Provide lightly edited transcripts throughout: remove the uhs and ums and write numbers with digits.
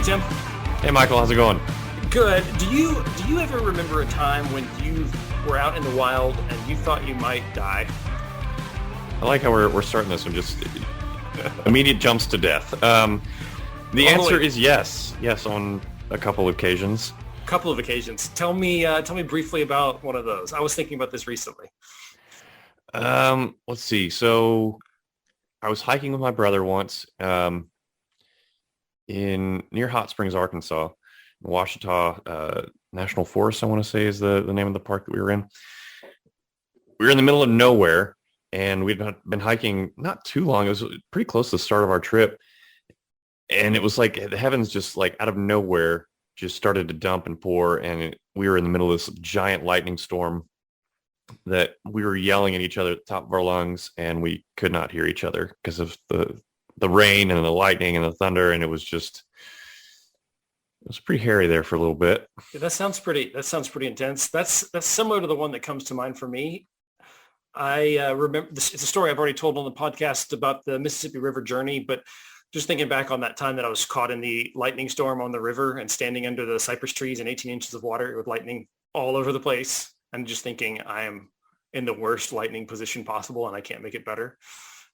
Tim. Hey, Michael. How's it going? Good. Do you ever remember a time when you were out in the wild and you thought you might die? I like how we're starting this one. Just immediate jumps to death. The answer is yes. Yes, on a couple of occasions. Couple of occasions. Tell me briefly about one of those. I was thinking about this recently. Let's see. So I was hiking with my brother once in near Hot Springs, Arkansas, Ouachita National Forest, I want to say is the name of the park that we were in. We were in the middle of nowhere, and we'd been hiking not too long. It was pretty close to the start of our trip. And it was like the heavens just like out of nowhere just started to dump and pour. And we were in the middle of this giant lightning storm that we were yelling at each other at the top of our lungs, and we could not hear each other because of the rain and the lightning and the thunder. And it was pretty hairy there for a little bit. Yeah, that sounds pretty intense. That's similar to the one that comes to mind for me. I remember this. It's a story I've already told on the podcast about the Mississippi River journey, but just thinking back on that time that I was caught in the lightning storm on the river and standing under the cypress trees in 18 inches of water with lightning all over the place, and just thinking I am in the worst lightning position possible and I can't make it better.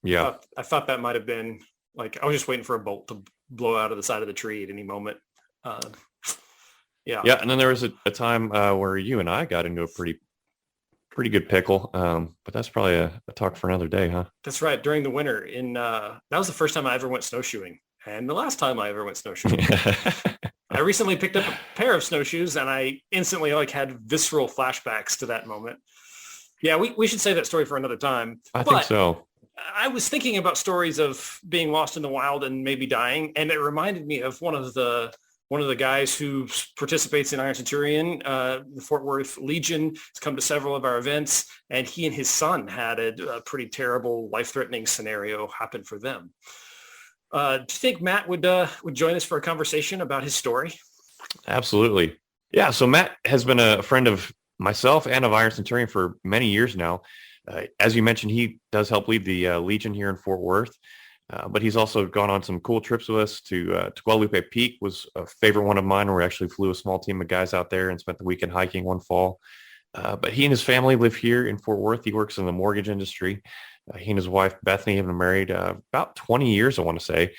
Yeah. I thought that might have been like, I was just waiting for a bolt to blow out of the side of the tree at any moment. Yeah. And then there was a time where you and I got into a pretty good pickle. But that's probably a talk for another day, huh? That's right. During the winter that was the first time I ever went snowshoeing, and the last time I ever went snowshoeing. I recently picked up a pair of snowshoes, and I instantly had visceral flashbacks to that moment. Yeah, we should save that story for another time. I think so. I was thinking about stories of being lost in the wild and maybe dying, and it reminded me of one of the guys who participates in Ironcenturion, the Fort Worth Legion, has come to several of our events, and he and his son had a pretty terrible, life-threatening scenario happen for them. Do you think Matt would join us for a conversation about his story? Absolutely. Yeah, so Matt has been a friend of myself and of Ironcenturion for many years now. As you mentioned, he does help lead the Legion here in Fort Worth. But he's also gone on some cool trips with us to Guadalupe Peak was a favorite one of mine, where we actually flew a small team of guys out there and spent the weekend hiking one fall. But he and his family live here in Fort Worth. He works in the mortgage industry. He and his wife, Bethany, have been married about 20 years, I want to say.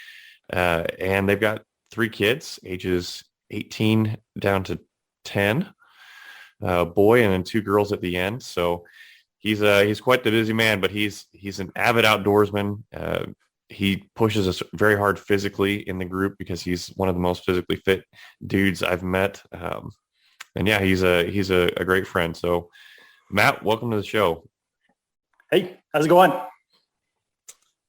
And they've got 3 kids, ages 18 down to 10, a boy and then 2 girls at the end. So he's quite the busy man, but he's an avid outdoorsman. He pushes us very hard physically in the group because he's one of the most physically fit dudes I've met. And yeah, he's a great friend. So Matt, welcome to the show. Hey, how's it going?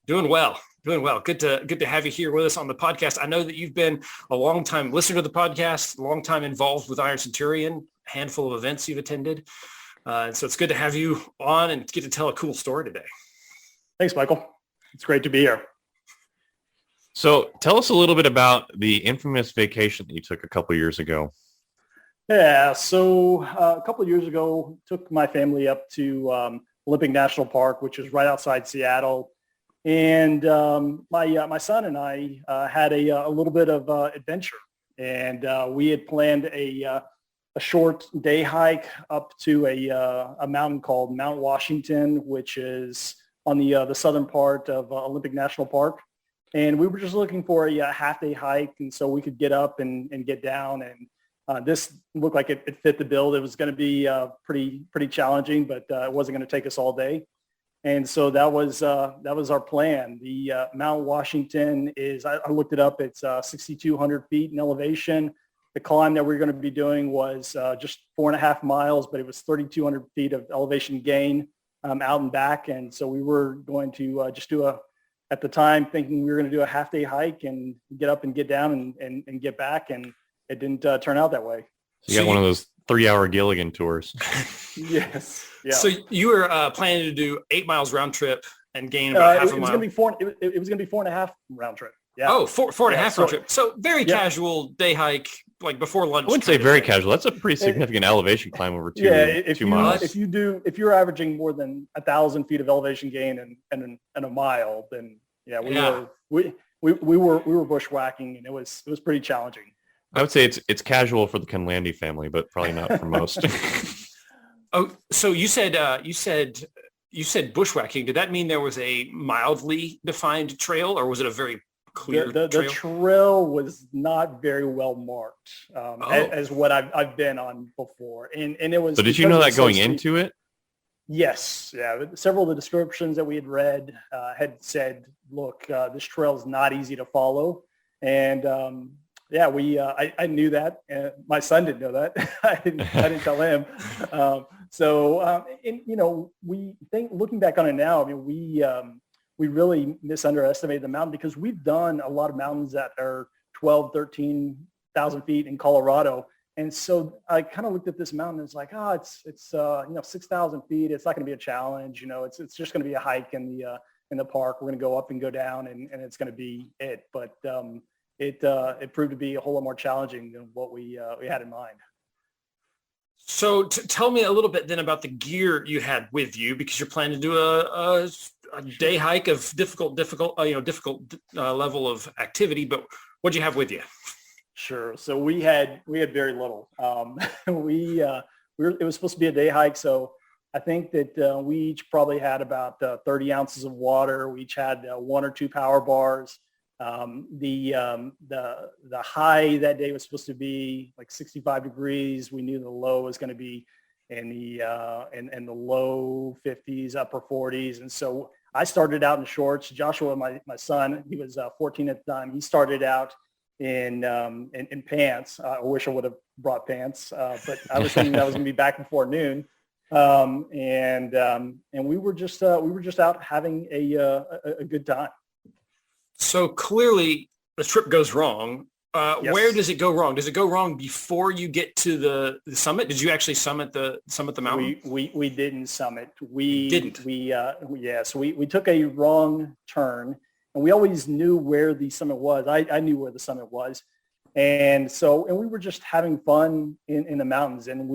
Doing well. Good to have you here with us on the podcast. I know that you've been a long time listener to the podcast, a long time involved with Ironcenturion, a handful of events you've attended. And so it's good to have you on and get to tell a cool story today. Thanks, Michael. It's great to be here. So tell us a little bit about the infamous vacation that you took a couple of years ago. Yeah, so a couple of years ago, took my family up to Olympic National Park, which is right outside Seattle. And my son and I had a little bit of adventure. And we had planned a short day hike up to a mountain called Mount Washington, which is on the southern part of Olympic National Park. And we were just looking for a half-day hike, and so we could get up and get down. And this looked like it fit the bill. It was going to be pretty challenging, but it wasn't going to take us all day. And so that was our plan. The Mount Washington is, I looked it up, it's 6,200 feet in elevation. The climb that we were going to be doing was just 4.5 miles, but it was 3,200 feet of elevation gain out and back. And so we were going to just do at the time thinking we were going to do a half-day hike and get up and get down and get back. And it didn't turn out that way. You got one of those 3-hour Gilligan tours. Yes. Yeah. So you were planning to do 8 miles round trip and gain about half a mile. It was going to be 4.5 round trip. Yeah. Oh, four and a half round trip. So very casual day hike, like before lunch. I wouldn't say very casual. That's a pretty significant elevation climb over 2 miles. If you're averaging more than 1,000 feet of elevation gain and a mile, then we we were bushwhacking, and it was pretty challenging. I would say it's casual for the Konlande family, but probably not for most. Oh, so you said bushwhacking. Did that mean there was a mildly defined trail, or was it a very clear The trail? trail was not very well marked, as what I've been on before, and it was. So did you know that going into it? Yes, yeah. Several of the descriptions that we had read had said, "Look, this trail is not easy to follow," and yeah, I knew that. My son didn't know that. I didn't tell him. And we think, looking back on it now, I mean, we really misunderestimated the mountain, because we've done a lot of mountains that are 12, 13,000 feet in Colorado. And so I kind of looked at this mountain and it's like, it's 6,000 feet. It's not going to be a challenge. It's just going to be a hike in the park. We're going to go up and go down, and it's going to be it. But it proved to be a whole lot more challenging than what we had in mind. So tell me a little bit then about the gear you had with you, because you're planning to do a day hike of difficult level of activity. But what did you have with you? Sure. So we had very little. It was supposed to be a day hike, so I think that we each probably had about 30 ounces of water. We each had 1 or 2 power bars. The high that day was supposed to be like 65 degrees. We knew the low was going to be in the low 50s, upper 40s. And so I started out in shorts. Joshua, my son, he was 14 at the time. He started out in pants. I wish I would have brought pants, but I was thinking that was going to be back before noon. And we were just out having a good time. So clearly the trip goes wrong. Yes. Where does it go wrong? Does it go wrong before you get to the summit? Did you actually summit the mountain? We didn't summit. We didn't. So we took a wrong turn, and we always knew where the summit was. I knew where the summit was. And we were just having fun in the mountains. And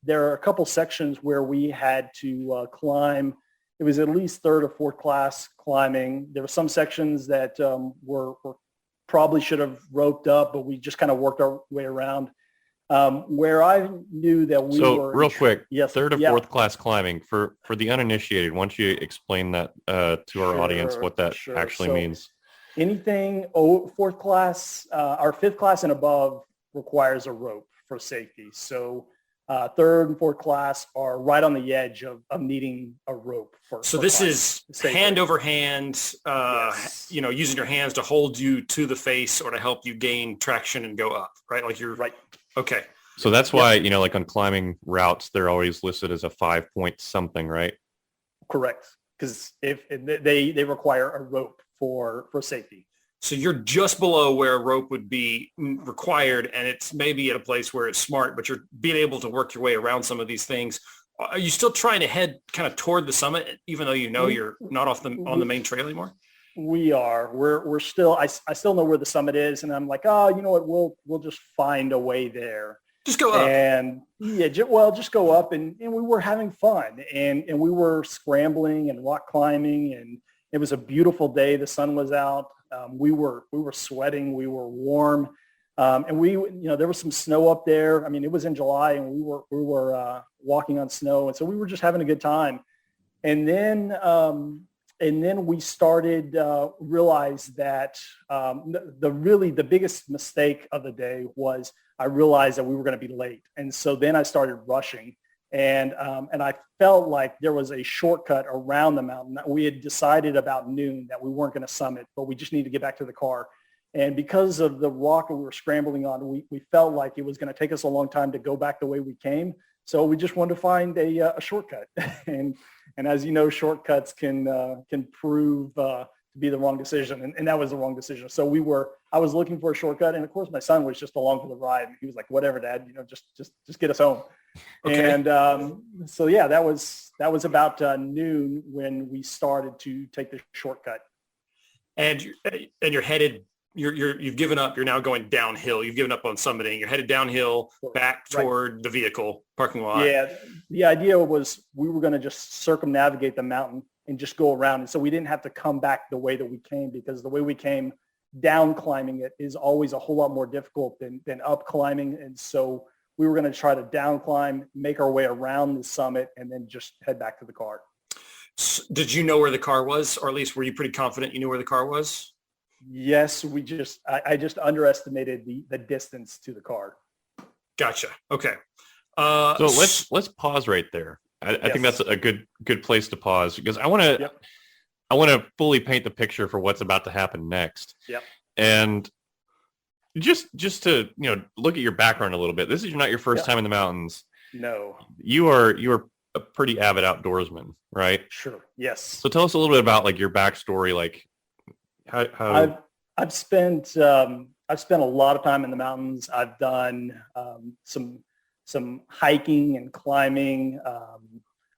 there are a couple sections where we had to climb. It was at least third or fourth class climbing. There were some sections that were probably should have roped up, but we just kind of worked our way around. Where I knew that we were. So real quick, yes, third or fourth class climbing, for the uninitiated, why don't you explain that to our audience, what that actually means? Anything fourth class or fifth class and above requires a rope for safety. So third and fourth class are right on the edge of needing a rope. So this is hand over hand, Yes. Using your hands to hold you to the face or to help you gain traction and go up, right? Like you're right. Okay. So that's why, like on climbing routes, they're always listed as a 5-point something, right? Correct. Because if they require a rope for safety. So you're just below where a rope would be required, and it's maybe at a place where it's smart, but you're being able to work your way around some of these things. Are you still trying to head kind of toward the summit, even though you're not on the main trail anymore? We are. We're still. I still know where the summit is, and I'm like, you know what? We'll just find a way there. Just go up. And just go up, and we were having fun, and we were scrambling and rock climbing, and it was a beautiful day. The sun was out. We were sweating. We were warm, and there was some snow up there. I mean, it was in July, and we were walking on snow, and so we were just having a good time. And then we started realize that the biggest mistake of the day was I realized that we were going to be late, and so then I started rushing. And I felt like there was a shortcut around the mountain. We had decided about noon that we weren't going to summit, but we just needed to get back to the car. And because of the rock we were scrambling on, we felt like it was going to take us a long time to go back the way we came. So we just wanted to find a shortcut. and as you know, shortcuts can prove to be the wrong decision. And that was the wrong decision. So I was looking for a shortcut. And of course, my son was just along for the ride. He was like, whatever, Dad, just get us home. Okay. And that was about noon when we started to take the shortcut. And you're headed you've given up. You're now going downhill. You've given up on summiting. You're headed downhill back toward the vehicle parking lot. Yeah. The idea was we were going to just circumnavigate the mountain and just go around. And so we didn't have to come back the way that we came, because the way we came down climbing it is always a whole lot more difficult than up climbing. And so we were going to try to down climb, make our way around the summit, and then just head back to the car. Did you know where the car was, or at least were you pretty confident you knew where the car was? Yes, I just underestimated the distance to the car. Gotcha. Okay. So let's pause right there. I think that's a good place to pause, because I want to fully paint the picture for what's about to happen next. Yep. And just to look at your background a little bit. This is not your first time in the mountains. No. You are a pretty avid outdoorsman, right? Sure. Yes. So tell us a little bit about like your backstory, like how I've spent a lot of time in the mountains. I've done some hiking and climbing.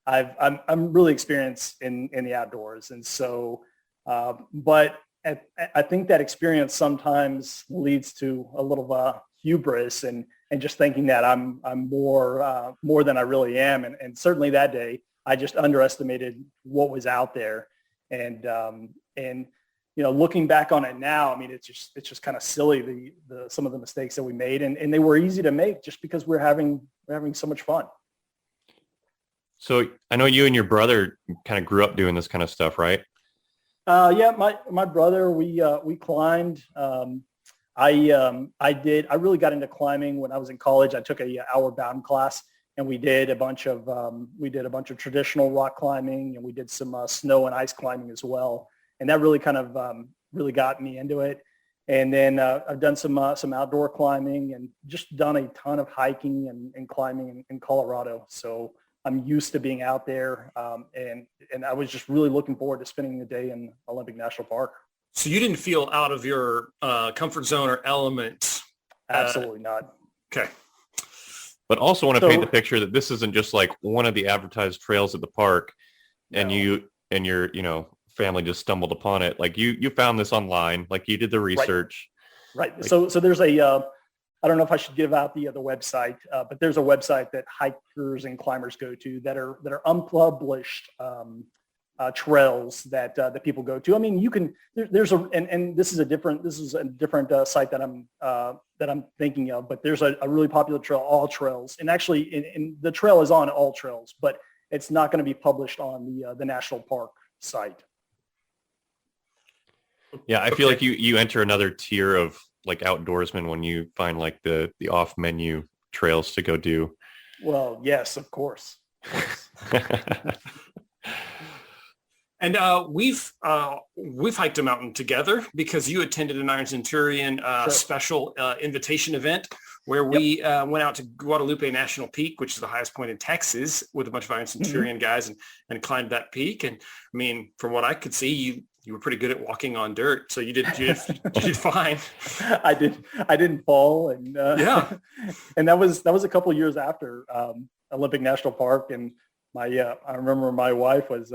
I'm really experienced in the outdoors, and so but I think that experience sometimes leads to a little hubris and just thinking that I'm more than I really am, and certainly that day I just underestimated what was out there, and looking back on it now, I mean, it's just kind of silly, some of the mistakes that we made, and they were easy to make just because we're having so much fun. So I know you and your brother kind of grew up doing this kind of stuff, right? Yeah, my brother, we climbed. I really got into climbing when I was in college. I took a outward bound class, and we did a bunch of traditional rock climbing, and we did some snow and ice climbing as well. And that really kind of really got me into it. And then I've done some outdoor climbing and just done a ton of hiking and climbing in Colorado. So I'm used to being out there, and I was just really looking forward to spending the day in Olympic National Park. So you didn't feel out of your comfort zone or element? Absolutely not. Okay. But also want to paint the picture that this isn't just like one of the advertised trails at the park, and you and your family just stumbled upon it. Like you found this online, like you did the research. Right. Like, so there's I don't know if I should give out the website, but there's a website that hikers and climbers go to that are unpublished trails that people go to. I mean, you can, there's this is a different site that I'm thinking of, but there's a really popular trail, All Trails. And actually in the trail is on All Trails, but it's not going to be published on the national park site. Yeah, I feel like you enter another tier of like outdoorsmen when you find like the off menu trails to go do. Well, yes, of course. And we've hiked a mountain together because you attended an Ironcenturion special invitation event where we went out to Guadalupe National Peak, which is the highest point in Texas, with a bunch of Ironcenturion guys and climbed that peak. And I mean, from what I could see, you were pretty good at walking on dirt, so you did fine. I didn't fall, and and that was a couple of years after Olympic National Park, and I remember my wife was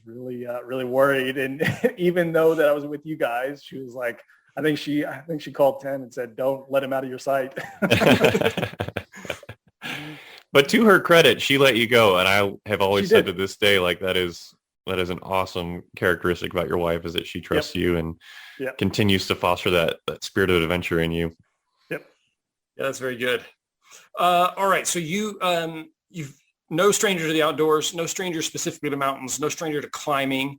really worried, and even though that I was with you guys, she was like, I think she called 10 and said, "Don't let him out of your sight." But to her credit, she let you go, and I have always said to this day, like that is an awesome characteristic about your wife, is that she trusts you and continues to foster that spirit of adventure in you. Yep. Yeah, that's very good. All right. So you've no stranger to the outdoors, no stranger specifically to mountains, no stranger to climbing.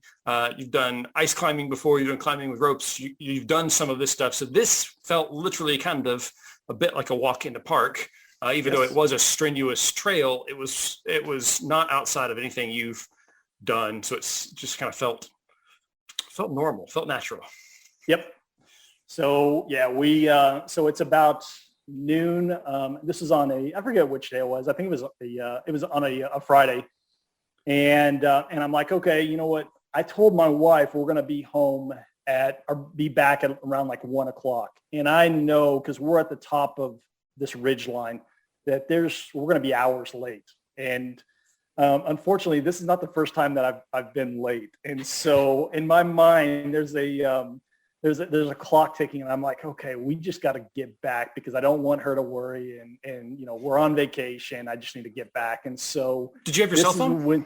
You've done ice climbing before, you've done climbing with ropes. You've done some of this stuff. So this felt literally kind of a bit like a walk in the park. Even though it was a strenuous trail, it was not outside of anything you've done, so it's just kind of felt normal, felt natural. Yep. So so it's about noon. This is on I forget which day it was. I think it was on a Friday, and I'm like, okay, you know what? I told my wife we're going to be home be back at around like 1:00, and I know because we're at the top of this ridge line that we're going to be hours late, and unfortunately, this is not the first time that I've been late, and so in my mind, there's there's a clock ticking, and I'm like, okay, we just got to get back because I don't want her to worry, and we're on vacation. I just need to get back. And so, did you have your cell phone?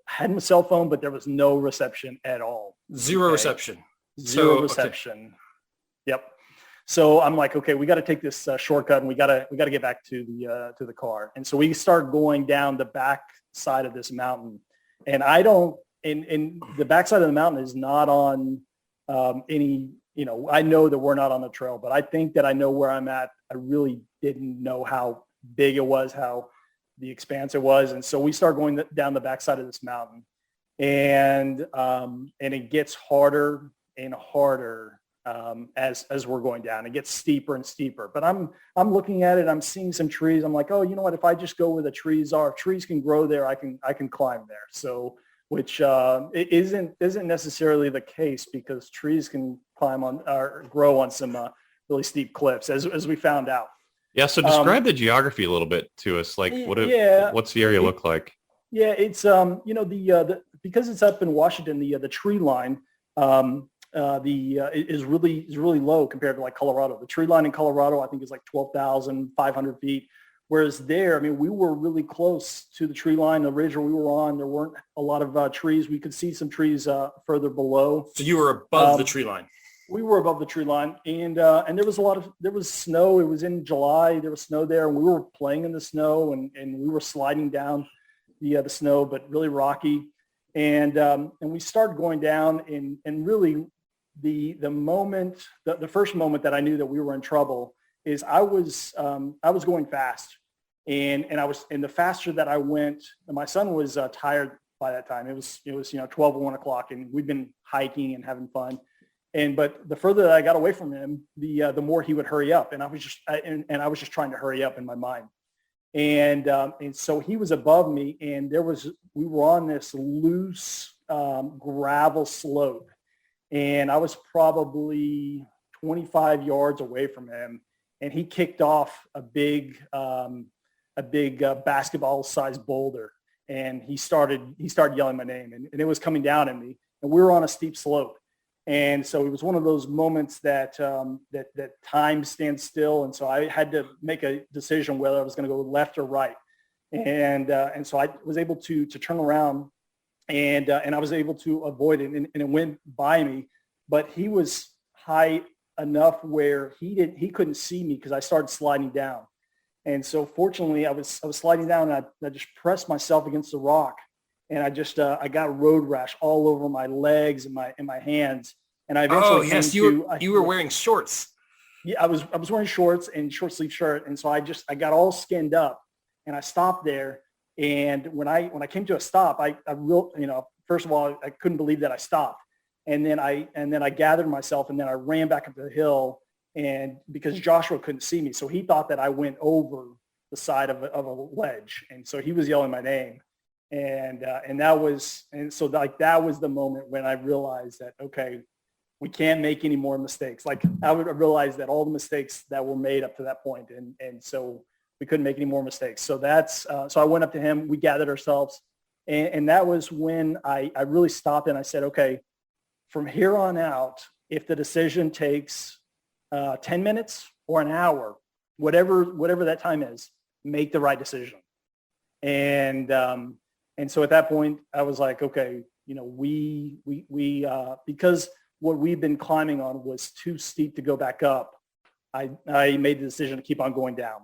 I had my cell phone, but there was no reception at all. Zero reception. Zero reception. Okay. Yep. So I'm like, okay, we got to take this shortcut, and we got to get back to the car. And so we start going down the back side of this mountain, and and the backside of the mountain is not on any. I know that we're not on the trail, but I think that I know where I'm at. I really didn't know how big it was, how the expanse it was, and so we start going down the backside of this mountain, and it gets harder and harder. As we're going down, it gets steeper and steeper, but I'm looking at it. I'm seeing some trees. I'm like, oh, you know what? If I just go where the trees are, if trees can grow there, I can climb there. So, which it isn't necessarily the case because trees can climb on or grow on some really steep cliffs, as we found out. Yeah. So describe the geography a little bit to us. Like, what's the area look like? Yeah, it's the because it's up in Washington, the tree line. Is really low compared to like Colorado. The tree line in Colorado, I think, is like 12,500 feet. Whereas there, I mean, we were really close to the tree line. The ridge where we were on, there weren't a lot of trees. We could see some trees further below. So you were above the tree line. We were above the tree line, and there was snow. It was in July. There was snow there, and we were playing in the snow, and we were sliding down the snow, but really rocky. And we started going down, and really the first moment that I knew that we were in trouble is I was going fast, and the faster that I went, my son was tired by that time. It was 12 or 1 o'clock, and we'd been hiking and having fun. But the further that I got away from him, the more he would hurry up, and I was just trying to hurry up in my mind. And so he was above me, and we were on this loose gravel slope, and I was probably 25 yards away from him, and he kicked off a big basketball-sized boulder, and he started yelling my name, and it was coming down at me, and we were on a steep slope. And so it was one of those moments that time stands still. And so I had to make a decision whether I was going to go left or right. And so I was able to turn around, and I was able to avoid it, and it went by me. But he was high enough where he couldn't see me because I started sliding down. And so fortunately I was sliding down, and I just pressed myself against the rock. And I got road rash all over my legs and my hands. And I eventually you were wearing shorts. Yeah, I was wearing shorts and short sleeve shirt, and so I got all skinned up, and I stopped there. And when I came to a stop, first of all, I couldn't believe that I stopped, and then I gathered myself, and then I ran back up the hill, and because Joshua couldn't see me, so he thought that I went over the side of a ledge, and so he was yelling my name. That was the moment when I realized that, okay, we can't make any more mistakes. Like I realized that all the mistakes that were made up to that point, and so we couldn't make any more mistakes. So so I went up to him, we gathered ourselves, and that was when I really stopped, and I said, okay, from here on out, if the decision takes 10 minutes or an hour, whatever that time is, make the right decision. And so at that point, I was like, okay, we because what we've been climbing on was too steep to go back up, I made the decision to keep on going down.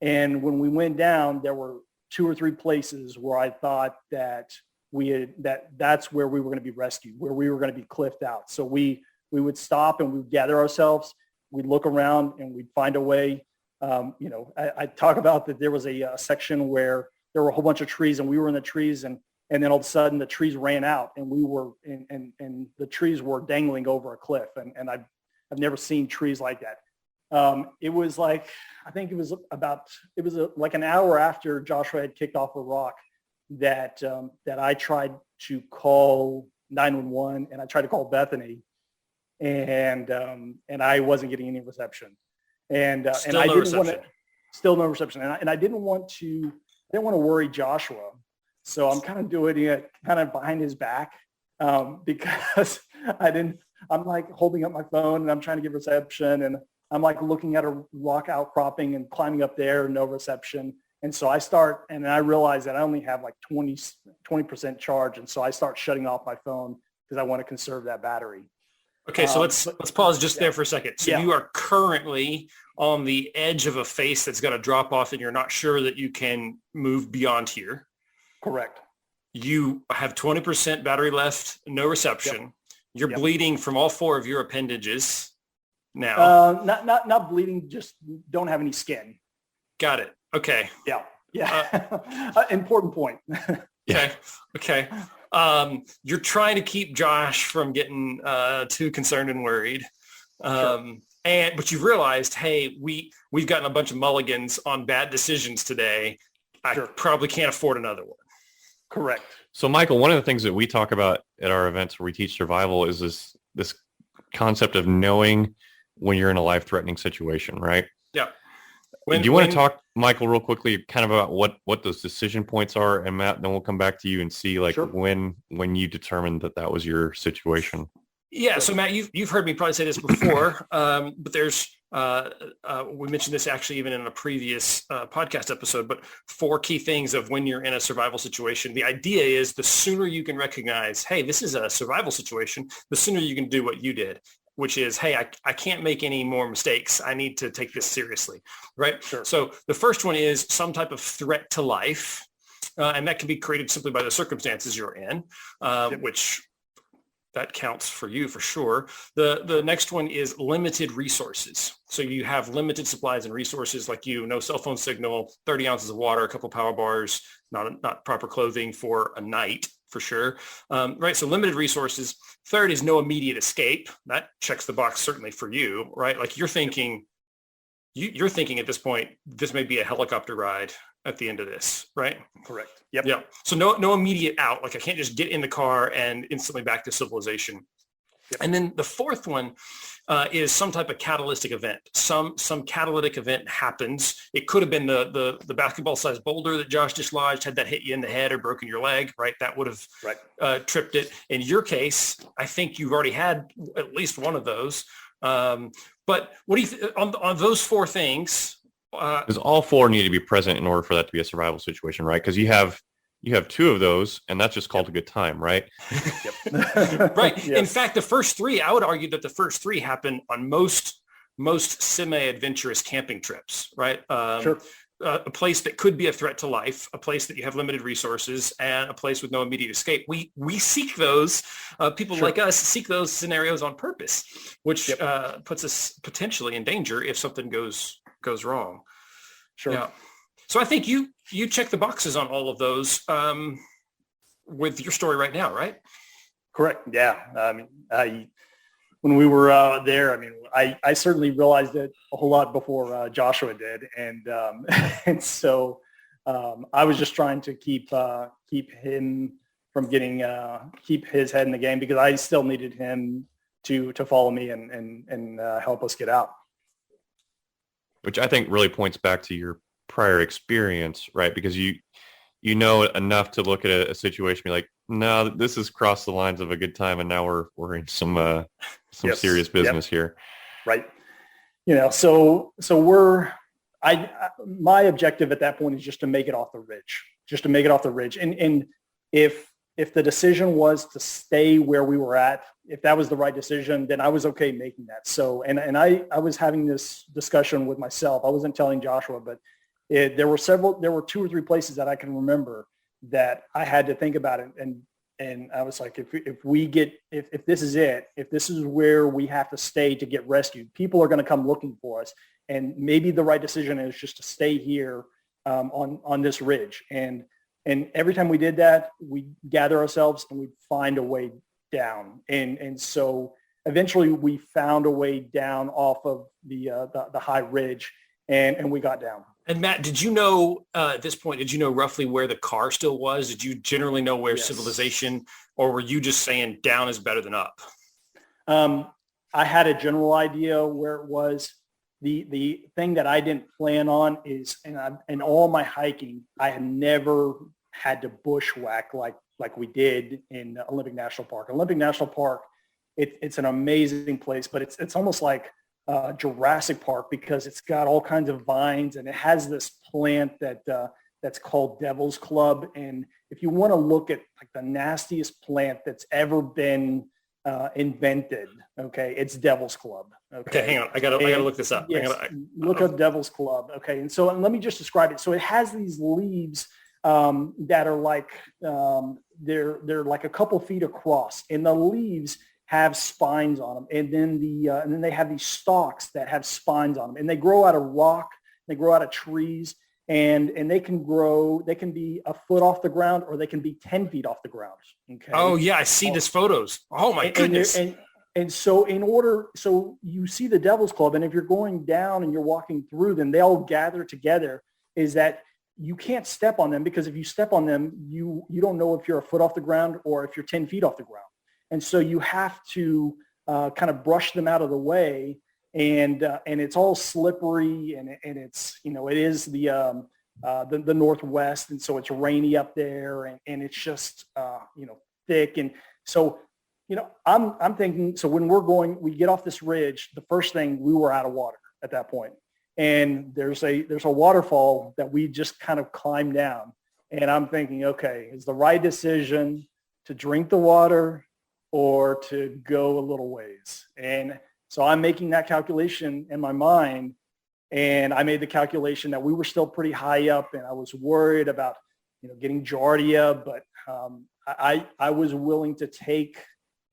And when we went down, there were 2 or 3 places where I thought that that's where we were going to be rescued, where we were going to be cliffed out. So we would stop, and we would gather ourselves, we'd look around, and we'd find a way. I talk about that there was a section where there were a whole bunch of trees, and we were in the trees, and then all of a sudden the trees ran out, and we were and the trees were dangling over a cliff, and I've never seen trees like that. It was like, I think it was like an hour after Joshua had kicked off a rock that I tried to call 911, and I tried to call Bethany, and I wasn't getting any reception, and I didn't want to, still no reception, and I didn't want to worry Joshua. So I'm kind of doing it kind of behind his back, because I didn't I'm like holding up my phone and I'm trying to get reception, and I'm like looking at a rock outcropping and climbing up there, no reception. And so I start, and I realize that I only have like 20% charge. And so I start shutting off my phone because I want to conserve that battery. Okay, so let's pause just there for a second. So Yeah. you are currently on the edge of a face that's going to drop off, and you're not sure that you can move beyond here. Correct. You have 20% battery left, no reception. Yep. You're Yep. bleeding from all four of your appendages now. Not bleeding, just don't have any skin. Got it. Okay. Yeah. Yeah. Important point. Okay. You're trying to keep Josh from getting too concerned and worried. Sure. But you've realized, hey, we've gotten a bunch of mulligans on bad decisions today. I probably can't afford another one. Correct. So Michael, one of the things that we talk about at our events where we teach survival is this concept of knowing when you're in a life-threatening situation, right? Yeah. Do you want to talk, Michael, real quickly, kind of about what those decision points are, and Matt, then we'll come back to you and see when you determined that was your situation. Yeah. So Matt, you've heard me probably say this before, but there's we mentioned this actually even in a previous podcast episode, but 4 key things of when you're in a survival situation. The idea is the sooner you can recognize, hey, this is a survival situation, the sooner you can do what you did, which is, hey, I can't make any more mistakes. I need to take this seriously, right? Sure. So the first one is some type of threat to life, and that can be created simply by the circumstances you're in, which that counts for you for sure. The next one is limited resources. So you have limited supplies and resources, like no cell phone signal, 30 ounces of water, a couple power bars, not proper clothing for a night for sure. Right. So limited resources. Third is no immediate escape. That checks the box certainly for you, right? Like you're thinking at this point, this may be a helicopter ride at the end of this, right? Correct. Yep. Yeah. So no immediate out. Like I can't just get in the car and instantly back to civilization. Yep. And then the fourth one is some type of catalytic event. Some catalytic event happens. It could have been the basketball-sized boulder that Josh dislodged, had that hit you in the head or broken your leg, right? That would have tripped it. In your case, I think you've already had at least one of those. But what do you on those 4 things? Because all 4 need to be present in order for that to be a survival situation, right? Because you have 2 of those, and that's just called a good time, right? Yep. Right. Yes. In fact, the first 3, I would argue that the first 3 happen on most semi-adventurous camping trips, right? Sure. A place that could be a threat to life, a place that you have limited resources, and a place with no immediate escape. We seek those, people like us seek those scenarios on purpose, which puts us potentially in danger if something goes wrong. Sure. Yeah. So I think you check the boxes on all of those with your story right now, right? Correct. Yeah. I mean, when we were there, I mean, I certainly realized it a whole lot before Joshua did, and so I was just trying to keep him from keep his head in the game, because I still needed him to follow me and help us get out. Which I think really points back to your prior experience, right? Because you know enough to look at a situation and be like, no, this has crossed the lines of a good time, and now we're in some serious business here. Right. So my objective at that point is just to make it off the ridge. And if the decision was to stay where we were at, if that was the right decision, then I was okay making that. So, and I was having this discussion with myself. I wasn't telling Joshua, but there were 2 or 3 places that I can remember that I had to think about it. And I was like, if this is it, if this is where we have to stay to get rescued, people are going to come looking for us. And maybe the right decision is just to stay here on this ridge. And every time we did that, we gather ourselves and we'd find a way down. And so eventually we found a way down off of the high ridge, and we got down. And Matt, did you know at this point, did you know roughly where the car still was? Did you generally know where civilization, or were you just saying down is better than up? I had a general idea where it was. The thing that I didn't plan on is, in all my hiking, I had never had to bushwhack like we did in Olympic National Park. Olympic National Park It's an amazing place, but it's almost like Jurassic Park because it's got all kinds of vines and it has this plant that's called Devil's Club. And if you want to look at like the nastiest plant that's ever been invented, okay, it's Devil's Club. Okay, hang on. I gotta look this up. Yes, look up Devil's Club. Okay, and so let me just describe it. So it has these leaves that are like they're like a couple feet across, and the leaves have spines on them, and then they have these stalks that have spines on them, and they grow out of rock, they grow out of trees, and they can be a foot off the ground or they can be 10 feet off the ground. Okay. Oh yeah, I see these photos. Oh my goodness. And so so you see the Devil's Club, and if you're going down and you're walking through them, they all gather together, is that you can't step on them, because if you step on them, you don't know if you're a foot off the ground or if you're 10 feet off the ground. And so you have to kind of brush them out of the way, and it's all slippery, and it's, it is the Northwest, and so it's rainy up there, and it's just thick, and so I'm thinking, so when we get off this ridge, the first thing, we were out of water at that point, and there's a waterfall that we just kind of climbed down, and I'm thinking, okay, is the right decision to drink the water or to go a little ways? And so I'm making that calculation in my mind, and I made the calculation that we were still pretty high up, and I was worried about, getting giardia, but I was willing to take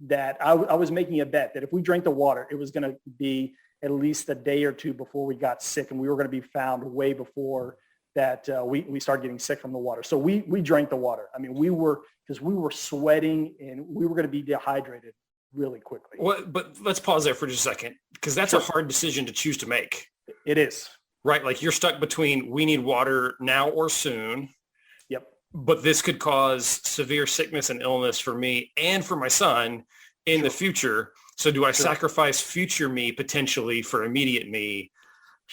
that. I was making a bet that if we drank the water, it was going to be at least a day or two before we got sick, and we were going to be found way before that we started getting sick from the water. So we drank the water. I mean, because we were sweating and we were going to be dehydrated really quickly. Well, but let's pause there for just a second, because that's a hard decision to choose to make. It is. Right? Like, you're stuck between we need water now or soon. Yep. But this could cause severe sickness and illness for me and for my son in the future. So do I sacrifice future me potentially for immediate me?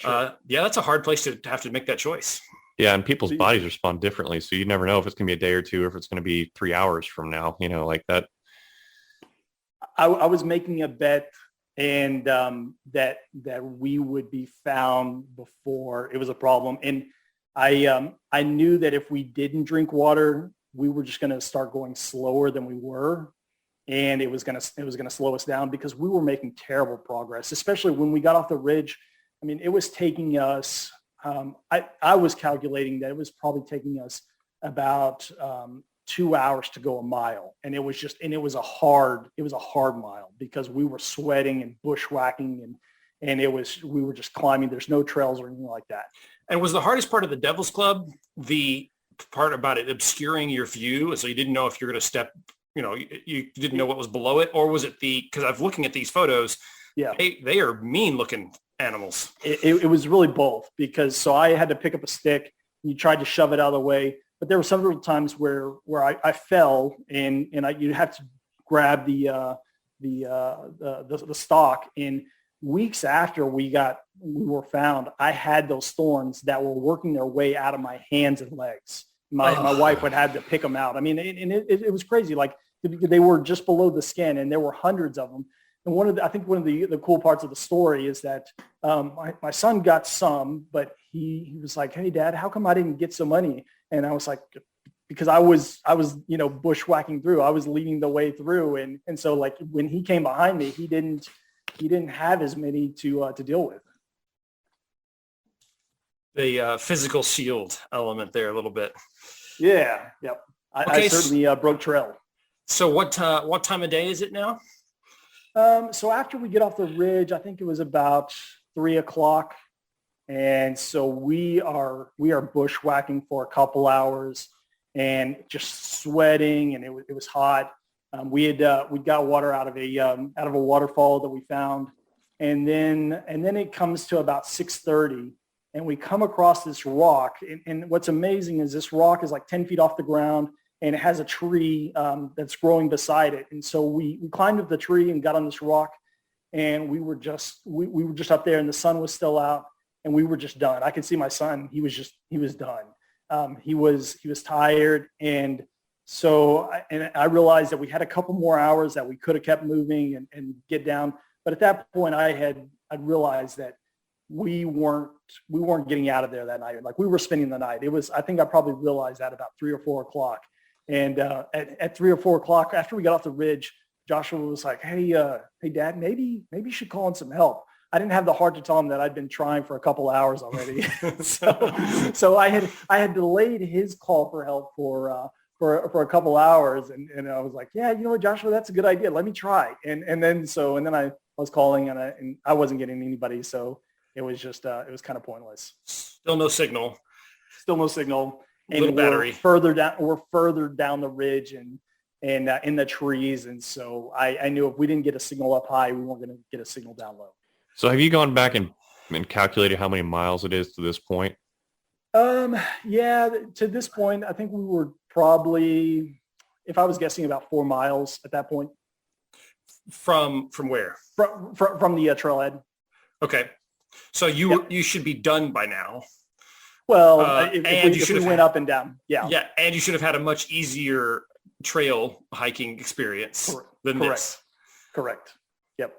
Yeah, that's a hard place to have to make that choice. Yeah, and people's bodies respond differently, so you never know if it's going to be a day or two, or if it's going to be 3 hours from now, like that. I was making a bet, and that we would be found before it was a problem. And I knew that if we didn't drink water, we were just going to start going slower than we were. And it was going to slow us down, because we were making terrible progress, especially when we got off the ridge. I mean, it was taking us, I was calculating that it was probably taking us about 2 hours to go a mile. And it was a hard mile, because we were sweating and bushwhacking, and we were just climbing. There's no trails or anything like that. And was the hardest part of the Devil's Club the part about it obscuring your view? So you didn't know if you're going to step, you didn't know what was below it? Or was it because I'm looking at these photos, yeah, they are mean looking animals. It was really both, because so I had to pick up a stick, and you tried to shove it out of the way. But there were several times where I fell, and you'd have to grab the stalk. And weeks after we were found, I had those thorns that were working their way out of my hands and legs. My wife would have to pick them out. I mean, it was crazy. Like, they were just below the skin, and there were hundreds of them. And I think one of the cool parts of the story is that my son got some, but he was like, "Hey, Dad, how come I didn't get so many?" And I was like, because I was bushwhacking through. I was leading the way through, and so, like, when he came behind me, he didn't have as many to deal with. The physical shield element there a little bit. Yeah. Yep. I certainly broke trail. So what time of day is it now? So after we get off the ridge, I think it was about 3:00, and so we are bushwhacking for a couple hours, and just sweating, and it was hot. We got water out of a waterfall that we found, and then it comes to about 6:30, and we come across this rock, and what's amazing is this rock is like 10 feet off the ground, and it has a tree that's growing beside it. And so we climbed up the tree and got on this rock, and we were just up there, and the sun was still out, and we were just done. I could see my son; he was done. He was tired, and I realized that we had a couple more hours that we could have kept moving and get down. But at that point, I'd realized that we weren't getting out of there that night. Like we were spending the night. I think I probably realized that about 3 or 4 o'clock. And at 3 or 4 o'clock, after we got off the ridge, Joshua was like, hey, Dad, maybe you should call in some help. I didn't have the heart to tell him that I'd been trying for a couple hours already. so I had delayed his call for help for a couple hours. And I was like, yeah, you know what, Joshua, that's a good idea. Let me try. And then I was calling and I wasn't getting anybody. So it was just, it was kind of pointless. Still no signal. And little battery. We're further down the ridge and in the trees. And so I knew if we didn't get a signal up high, we weren't going to get a signal down low. So have you gone back and calculated how many miles it is to this point? Yeah, to this point, I think we were probably, if I was guessing, about 4 miles at that point. From where? From the trailhead. Okay. So you should be done by now. Well, if we went up and down. Yeah. Yeah. And you should have had a much easier trail hiking experience than this. Correct. Yep.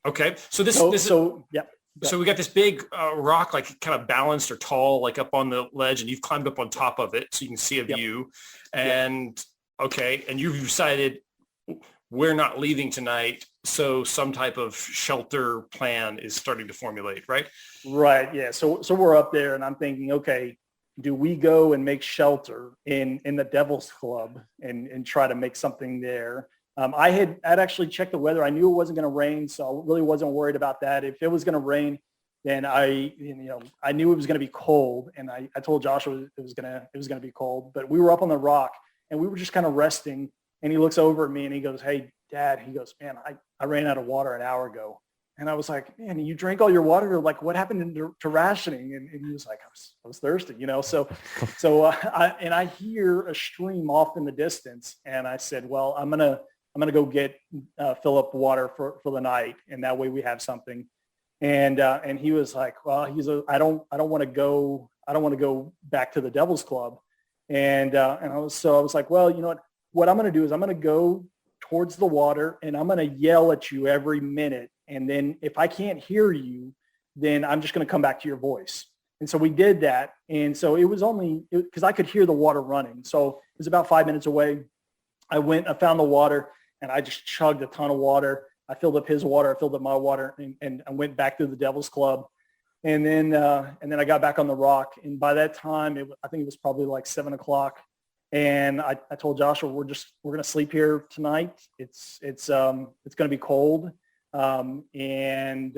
Okay. So yeah. So we got this big rock, like kind of balanced or tall, like up on the ledge, and you've climbed up on top of it so you can see a view. And okay. And you've decided we're not leaving tonight. So some type of shelter plan is starting to formulate, right? Right. Yeah. So we're up there and I'm thinking, okay, do we go and make shelter in the Devil's Club and try to make something there? I'd actually checked the weather. I knew it wasn't going to rain, so I really wasn't worried about that. If it was going to rain, then I knew it was going to be cold, and I told Joshua it was going to be cold. But we were up on the rock, and we were just kind of resting. And he looks over at me and he goes, "Hey, Dad," he goes, "Man, I ran out of water an hour ago." And I was like, "Man, you drank all your water? Like, what happened to rationing?" And he was like, I was thirsty, So I hear a stream off in the distance, and I said, "Well, I'm gonna go get fill up water for the night, and that way we have something." And he was like, "Well," I don't want to go. I don't want to go back to the Devil's Club. And I was like, "Well, you know what I'm going to do is I'm going to go towards the water and I'm going to yell at you every minute. And then if I can't hear you, then I'm just going to come back to your voice." And so we did that. And so it was because I could hear the water running. So it was about 5 minutes away. I found the water and I just chugged a ton of water. I filled up his water. I filled up my water and I went back through the Devil's Club. And then I got back on the rock. And by that time, I think it was probably like 7 o'clock. And I told Joshua, we're going to sleep here tonight. It's going to be cold. And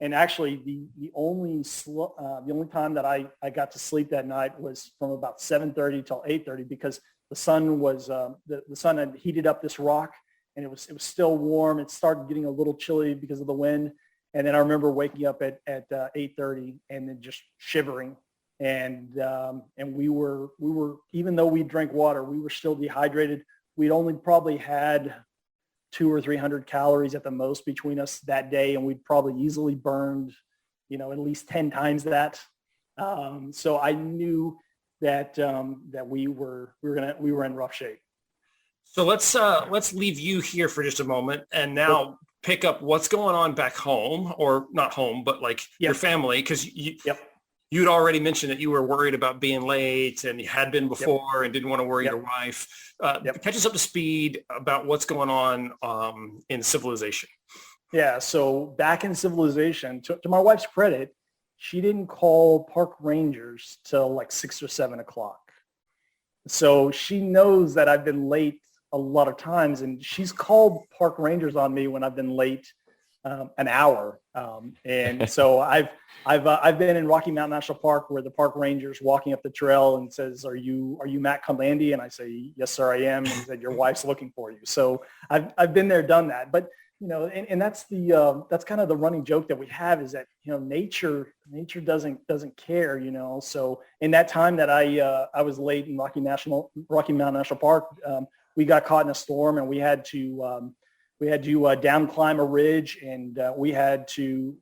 actually the only time that I got to sleep that night was from about 7:30 till 8:30 because the sun was, the sun had heated up this rock and it was still warm. It started getting a little chilly because of the wind. And then I remember waking up at 8:30 and then just shivering. And we were, even though we drank water, we were still dehydrated. We'd only probably had 200 or 300 calories at the most between us that day. And we'd probably easily burned, at least 10 times that. So I knew that we were in rough shape. So let's leave you here for just a moment and now pick up what's going on back home, or not home, but like your family. Cause you'd already mentioned that you were worried about being late and you had been before and didn't want to worry your wife. Catch us up to speed about what's going on in civilization. Yeah. So back in civilization, to my wife's credit, she didn't call park rangers till like 6 or 7 o'clock. So she knows that I've been late a lot of times, and she's called park rangers on me when I've been late an hour. And so I've been in Rocky Mountain National Park where the park ranger's walking up the trail and says, are you Matt Konlande? And I say, "Yes, sir, I am." And he said, "Your wife's looking for you." So I've been there, done that. But, and that's that's kind of the running joke that we have is that, nature doesn't care, So in that time that I was late in Rocky Mountain National Park, we got caught in a storm and we had to down climb a ridge, and we had to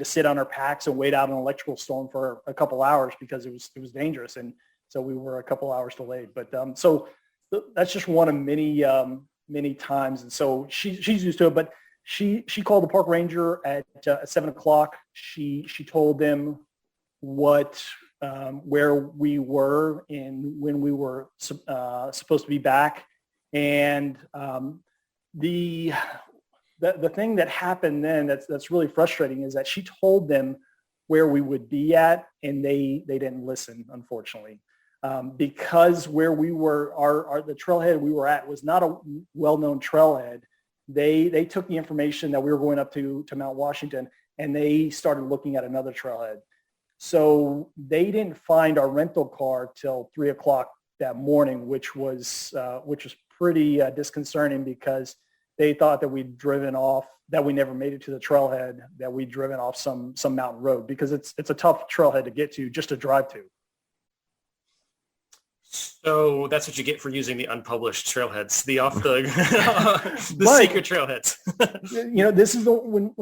sit on our packs and wait out an electrical storm for a couple hours because it was dangerous, and so we were a couple hours delayed. But so that's just one of many times. And so she's used to it, but she called the park ranger at 7:00. She told them where we were and when we were supposed to be back. And the thing that happened then that's really frustrating is that she told them where we would be at, and they didn't listen, unfortunately, because where we were, the trailhead we were at was not a well-known trailhead. They took the information that we were going up to Mount Washington, and they started looking at another trailhead. So they didn't find our rental car till 3:00 that morning, which was pretty disconcerting, because they thought that we'd driven off, that we never made it to the trailhead, that we'd driven off some mountain road, because it's a tough trailhead to get to, just to drive to. So that's what you get for using the unpublished trailheads, the off the secret trailheads. This is when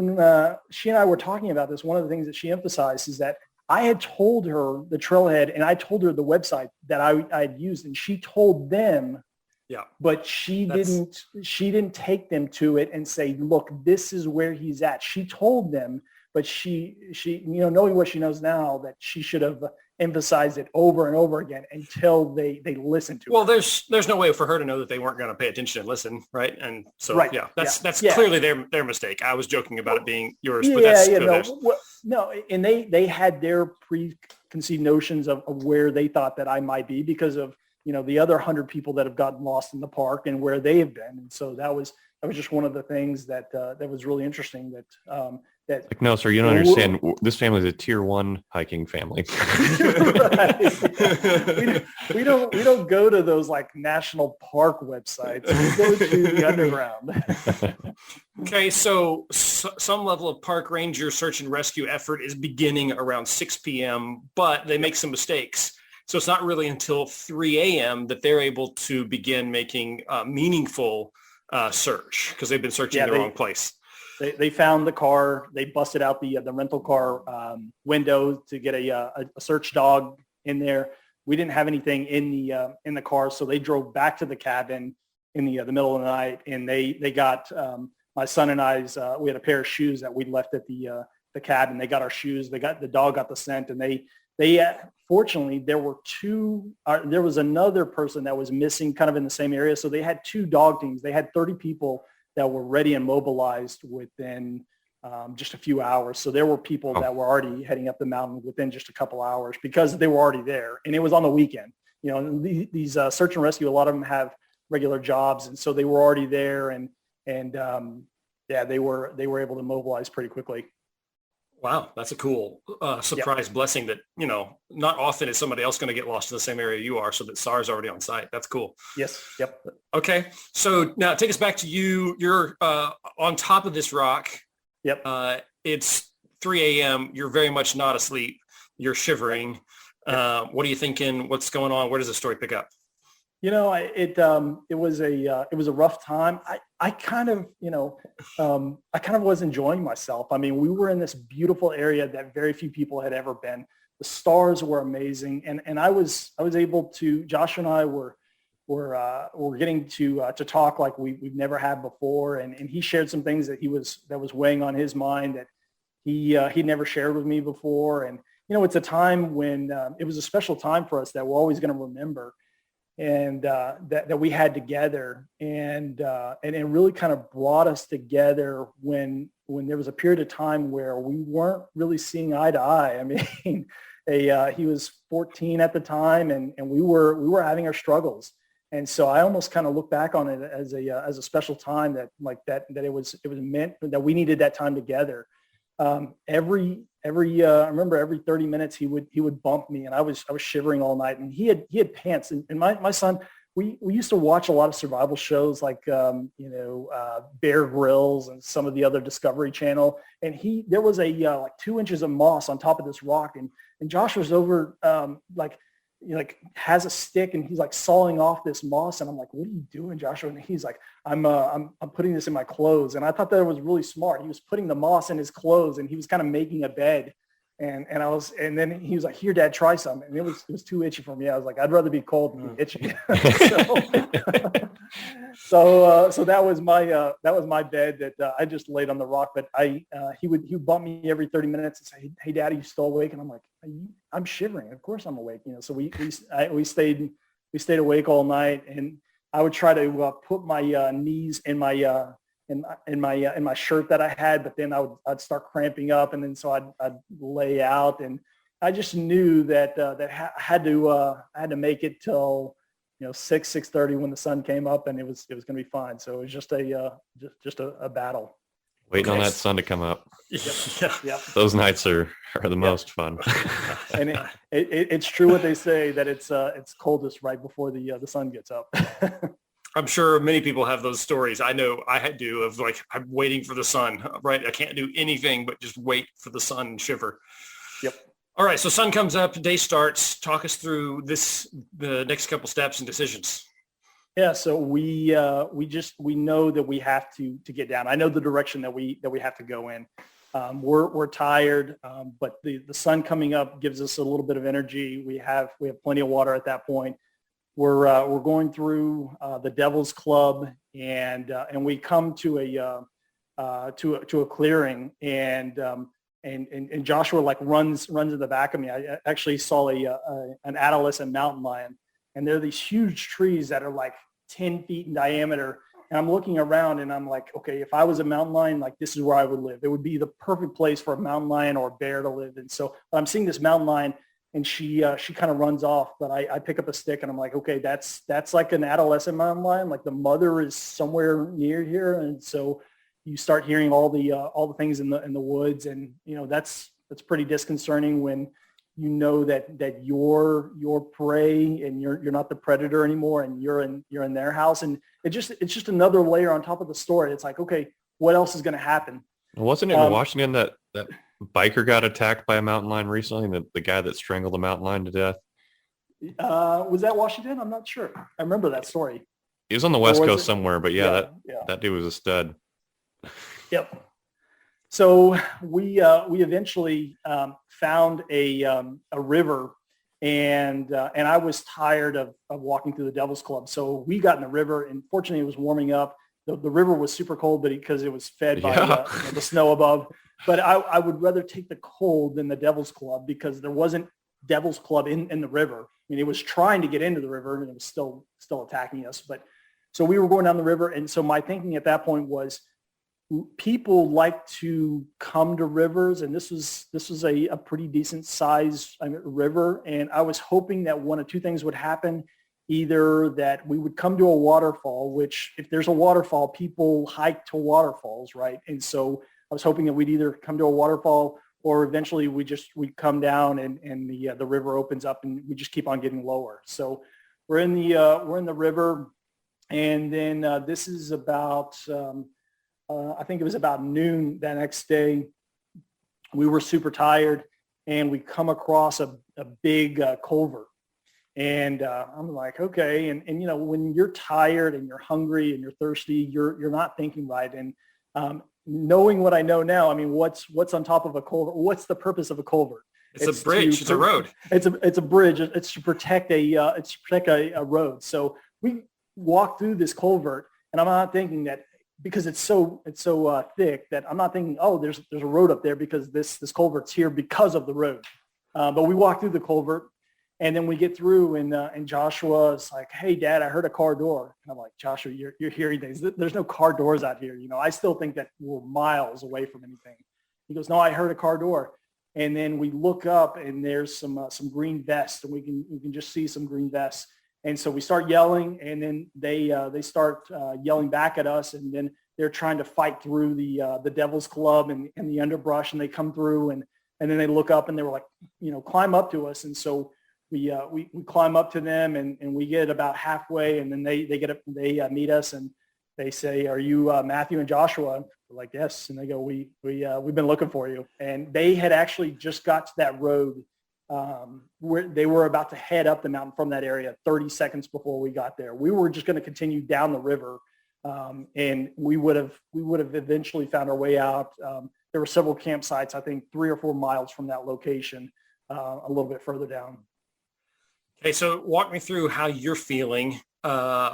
she and I were talking about this. One of the things that she emphasized is that I had told her the trailhead, and I told her the website that I had used, and she told them. Yeah. But she didn't take them to it and say, look, this is where he's at. She told them, but she knowing what she knows now, that she should have emphasized it over and over again until they listened to it. Well, there's no way for her to know that they weren't going to pay attention and listen, right? And so, right. That's clearly their mistake. I was joking about it being yours, but that's no, and they had their preconceived notions of where they thought that I might be, because of the other 100 people that have gotten lost in the park and where they have been. And so that was just one of the things that was really interesting. That no, sir, you don't understand. This family is a tier 1 hiking family. we don't go to those like national park websites. We go to the underground. Okay, so some level of park ranger search and rescue effort is beginning around 6 p.m., but they make some mistakes. So it's not really until 3 a.m. that they're able to begin making meaningful search, because they've been searching the wrong place. They found the car. They busted out the rental car window to get a search dog in there. We didn't have anything in the car, so they drove back to the cabin in the middle of the night, and they got my son and I's. We had a pair of shoes that we left at the cabin. They got our shoes. The dog got the scent, and they fortunately, there was another person that was missing kind of in the same area. So they had 2 dog teams. They had 30 people that were ready and mobilized within just a few hours. So there were people that were already heading up the mountain within just a couple hours, because they were already there. And it was on the weekend. These search and rescue, a lot of them have regular jobs. And so they were already there. And they were able to mobilize pretty quickly. Wow, that's a cool surprise blessing that, not often is somebody else going to get lost in the same area you are, so that SAR's already on site. That's cool. Yes. Yep. Okay. So now take us back to you. You're on top of this rock. Yep. It's 3 a.m. You're very much not asleep. You're shivering. Yep. What are you thinking? What's going on? Where does the story pick up? It was a rough time. I kind of was enjoying myself. I mean, we were in this beautiful area that very few people had ever been. The stars were amazing, and I was able to. Josh and I were getting to talk like we've never had before, and he shared some things that was weighing on his mind that he never shared with me before. And it's a time when it was a special time for us that we're always going to remember. And that we had together, and it really kind of brought us together when there was a period of time where we weren't really seeing eye to eye. I mean, he was 14 at the time, and we were having our struggles. And so I almost kind of look back on it as a special time that it was meant that we needed that time together. I remember every 30 minutes he would bump me, and I was shivering all night. And he had pants, and my son, we used to watch a lot of survival shows like Bear Grylls and some of the other Discovery Channel. And there was like 2 inches of moss on top of this rock, and Josh was over has a stick, and he's like sawing off this moss, and I'm like, what are you doing, Joshua? And he's like, I'm putting this in my clothes. And I thought that was really smart. He was putting the moss in his clothes, and he was kind of making a bed And then he was like, "Here, Dad, try some." And it was too itchy for me. I was like, "I'd rather be cold than be itchy." So that was my bed that I just laid on the rock. But he would bump me every 30 minutes and say, "Hey, Dad, are you still awake?" And I'm like, "I'm shivering. Of course I'm awake." So we stayed awake all night, and I would try to put my knees in my in my shirt that I had, but then I'd start cramping up, and then so I'd lay out, and I just knew that I had to make it till 6:30 when the sun came up, and it was going to be fine. So it was just a battle. Waiting on that sun to come up. Yep. Those nights are the most fun. And it's true what they say, that it's coldest right before the sun gets up. I'm sure many people have those stories. I know I do, of like, I'm waiting for the sun, right? I can't do anything but just wait for the sun and shiver. Yep. All right. So sun comes up, day starts. Talk us through the next couple steps and decisions. Yeah. So we know that we have to get down. I know the direction that we have to go in. We're tired, but the sun coming up gives us a little bit of energy. We have plenty of water at that point. We're going through the Devil's Club, and we come to a clearing, and Joshua like runs in the back of me. I actually saw an adolescent mountain lion, and there are these huge trees that are like 10 feet in diameter. And I'm looking around, and I'm like, okay, if I was a mountain lion, like, this is where I would live. It would be the perfect place for a mountain lion or a bear to live. And so I'm seeing this mountain lion, and she kind of runs off, but I pick up a stick, and I'm like, okay, that's like an adolescent mountain lion. Like, the mother is somewhere near here. And so you start hearing all the things in the woods, and that's pretty disconcerting when you know that you're prey, and you're not the predator anymore, and you're in their house. And it's just another layer on top of the story. It's like, okay, what else is going to happen? Wasn't it in Washington that biker got attacked by a mountain lion recently, the guy that strangled the mountain lion to death? Was that Washington? I'm not sure. I remember that story. He was on the West Coast somewhere, but that dude was a stud. Yep. So we eventually found a river, and I was tired of walking through the Devil's Club. So we got in the river, and fortunately it was warming up. The river was super cold, but because it was fed by the snow above. But I would rather take the cold than the Devil's Club, because there wasn't Devil's Club in the river. I mean, it was trying to get into the river, and it was still attacking us. But so we were going down the river, and so my thinking at that point was, people like to come to rivers, and this was a pretty decent size river, and I was hoping that one of two things would happen. Either that we would come to a waterfall, which, if there's a waterfall, people hike to waterfalls, right? And so I was hoping that we'd either come to a waterfall, or eventually we come down, and the river opens up, and we just keep on getting lower. So we're in the river, and then this is about I think it was about noon that next day. We were super tired, and we come across a big culvert. And I'm like, okay. And when you're tired and you're hungry and you're thirsty, you're not thinking right. And knowing what I know now, I mean, what's on top of a culvert? What's the purpose of a culvert? It's a bridge. It's a road. It's a bridge. It's to protect a road. So we walk through this culvert, and I'm not thinking that, because it's so thick, that I'm not thinking, oh, there's a road up there, because this culvert's here because of the road. But we walk through the culvert, and then we get through, and Joshua is like, "Hey, Dad, I heard a car door." And I'm like, "Joshua, you're hearing things. There's no car doors out here. I still think that we're miles away from anything." He goes, "No, I heard a car door." And then we look up, and there's some green vests, and we can just see some green vests. And so we start yelling, and then they start yelling back at us, and then they're trying to fight through the Devil's Club and the underbrush, and they come through, and then they look up, and they were like, climb up to us. And so we climb up to them, and we get about halfway, and then they meet us, and they say, "Are you Matthew and Joshua?" We're like, "Yes." And they go, we've been looking for you. And they had actually just got to that road where they were about to head up the mountain from that area 30 seconds before we got there. We were just going to continue down the river, and we would have eventually found our way out. were several campsites, I think 3 or 4 miles from that location, a little bit further down. Okay, so walk me through how you're feeling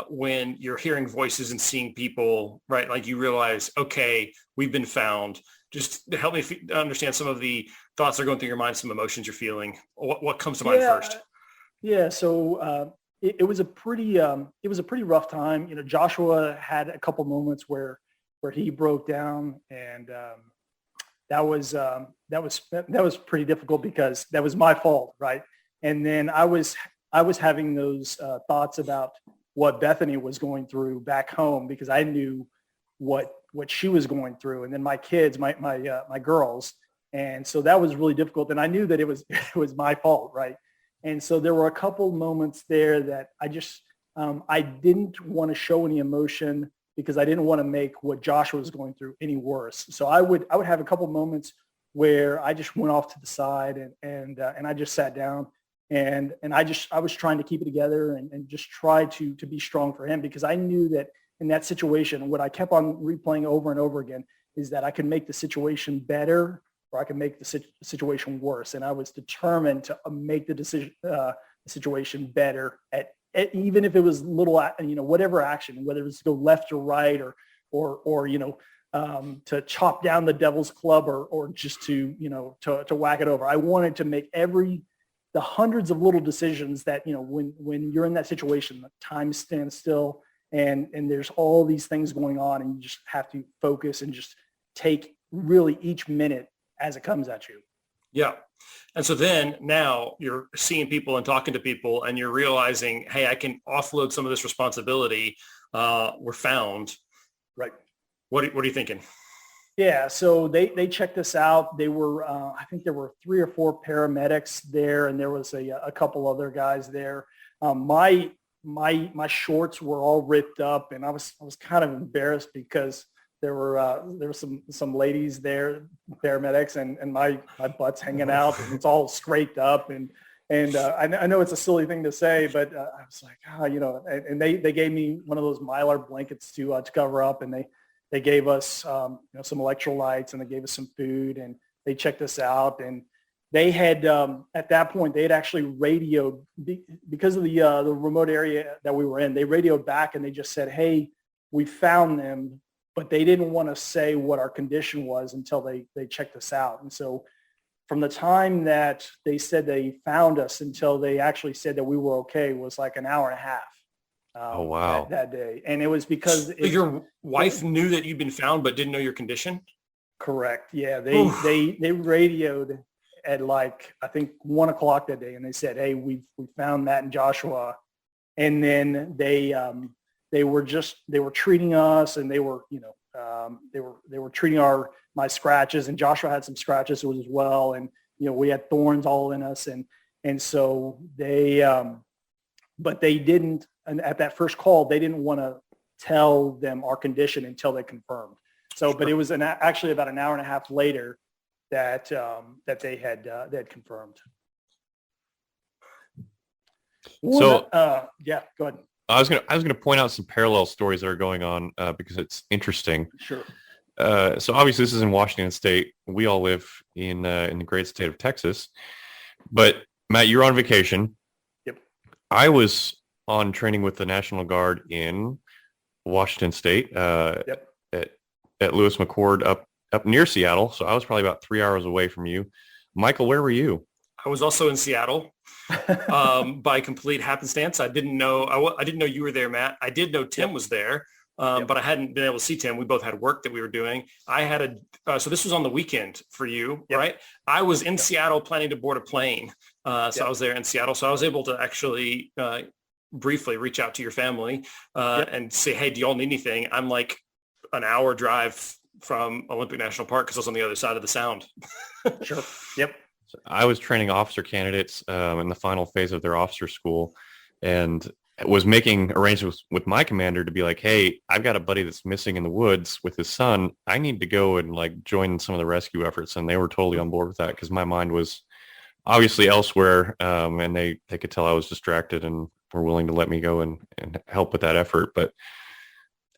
when you're hearing voices and seeing people, right? Like you realize, okay, we've been found. Just to help me understand some of the thoughts that are going through your mind, some emotions you're feeling. What comes to mind first? Yeah. So it was a pretty rough time. You know, Joshua had a couple moments where he broke down, and that was pretty difficult because that was my fault, right? And then I was having those thoughts about what Bethany was going through back home, because I knew what she was going through, and then my kids, my girls, and so that was really difficult. And I knew that it was my fault, right? And so there were a couple moments there that I just I didn't want to show any emotion because I didn't want to make what Joshua was going through any worse. So I would have a couple moments where I just went off to the side and I just sat down. And I was trying to keep it together and just try to be strong for him, because I knew that in that situation, what I kept on replaying over and over again is that I could make the situation better or I could make the situation worse. And I was determined to make the situation better at even if it was little, whatever action, whether it was to go left or right or to chop down the devil's club or just to whack it over. I wanted to make the hundreds of little decisions that, when you're in that situation, time stands still and there's all these things going on, and you just have to focus and just take really each minute as it comes at you. Yeah. And so then now you're seeing people and talking to people and you're realizing, hey, I can offload some of this responsibility. We're found. Right. What are you thinking? Yeah, so they checked us out. They were, I think there were 3 or 4 paramedics there, and there was a couple other guys there. My shorts were all ripped up, and I was kind of embarrassed because there were some ladies there, paramedics, and my butt's hanging out, and it's all scraped up, and I know it's a silly thing to say, but I was like, and they gave me one of those Mylar blankets to cover up, and they gave us some electrolytes, and they gave us some food, and they checked us out. And they had at that point they had actually radioed because of the remote area that we were in. They radioed back and they just said, "Hey, we found them," but they didn't want to say what our condition was until they checked us out. And so from the time that they said they found us until they actually said that we were okay was like an hour and a half. Oh, wow. That day. And it was because your wife knew that you'd been found but didn't know your condition? Correct. Yeah. They radioed at like, I think 1:00 that day, and they said, "Hey, we found Matt and Joshua." And then they were treating us, and they were treating my scratches, and Joshua had some scratches as well. And, we had thorns all in us. And so but they didn't, and at that first call, they didn't want to tell them our condition until they confirmed. So, but it was actually about an hour and a half later that they had confirmed. So, yeah, go ahead. I was gonna point out some parallel stories that are going on because it's interesting. Sure. So obviously this is in Washington State. We all live in the great state of Texas. But Matt, you're on vacation. Yep. I was on training with the National Guard in Washington State. Yep. At Lewis McChord up near Seattle. So I was probably about 3 hours away from you. Michael, where were you? I was also in Seattle by complete happenstance. I didn't know you were there, Matt. I did know Tim was there, but I hadn't been able to see Tim. We both had work that we were doing. I had so this was on the weekend for you, right? I was in Seattle planning to board a plane. So I was there in Seattle. So I was able to actually briefly reach out to your family and say, "Hey, do y'all need anything?" I'm like an hour drive from Olympic National Park because I was on the other side of the Sound. Sure. Yep. So I was training officer candidates in the final phase of their officer school, and was making arrangements with my commander to be like, "Hey, I've got a buddy that's missing in the woods with his son. I need to go and like join some of the rescue efforts." And they were totally on board with that because my mind was obviously elsewhere, and they could tell I was distracted and were willing to let me go and help with that effort. But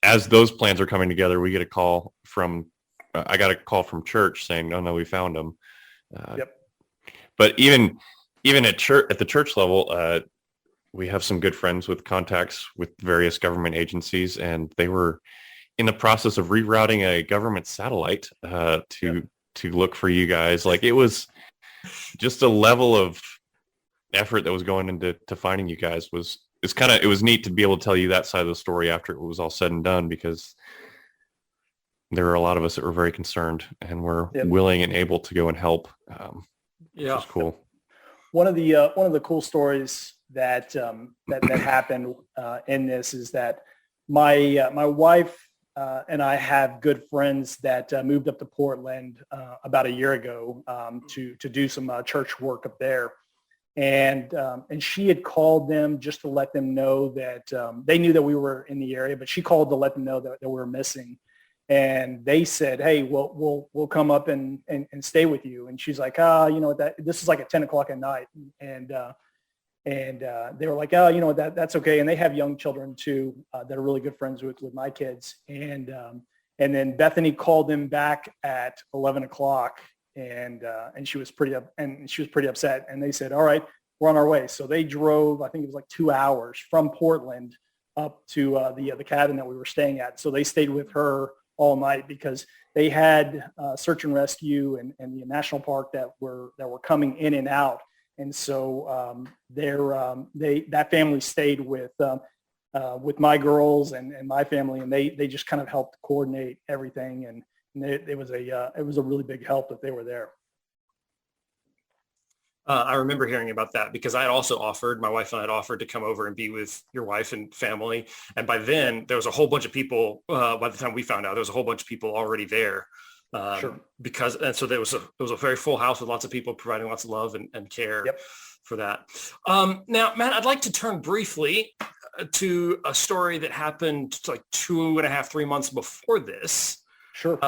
as those plans are coming together, we get a call from I got a call from church saying, no, we found him. Yep. But even at the church level, we have some good friends with contacts with various government agencies, and they were in the process of rerouting a government satellite to look for you guys. Like, it was just a level of effort that was going into finding you guys. It was neat to be able to tell you that side of the story after it was all said and done, because there were a lot of us that were very concerned and were willing and able to go and help. Which was cool. One of the cool stories that happened in this is that my wife and I have good friends that moved up to Portland about a year ago to do some church work up there. And she had called them just to let them know that they knew that we were in the area, but she called to let them know that we were missing. And they said, "Hey, we'll come up and stay with you." And she's like, you know what, this is like at 10 o'clock at night. And they were like, "Oh, you know what, that's okay." And they have young children too that are really good friends with my kids. And then Bethany called them back at 11 o'clock. And she was pretty upset. And they said, "All right, we're on our way." So they drove, I think it was like 2 hours from Portland up to the cabin that we were staying at. So they stayed with her all night because they had search and rescue and the national park that were coming in and out. And so that family stayed with my girls and my family, and they just kind of helped coordinate everything. And it was a really big help that they were there. I remember hearing about that because my wife and I had offered to come over and be with your wife and family. And by then there was a whole bunch of people, by the time we found out, there was a whole bunch of people already there. Sure. So there was a very full house with lots of people providing lots of love and care for that. Now, Matt, I'd like to turn briefly to a story that happened like 2.5-3 months before this. Sure.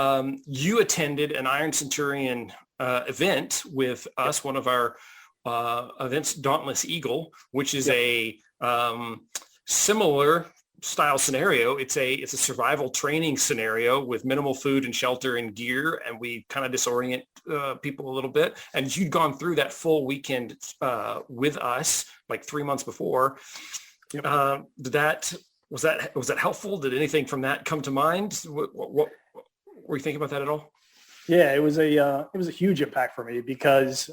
You attended an Ironcenturion event with us, one of our events, Dauntless Eagle, which is a similar style scenario. It's a survival training scenario with minimal food and shelter and gear, and we kind of disorient people a little bit. And you'd gone through that full weekend with us like 3 months before. Was that helpful? Did anything from that come to mind? What were you thinking about that at all? Yeah, it was a huge impact for me because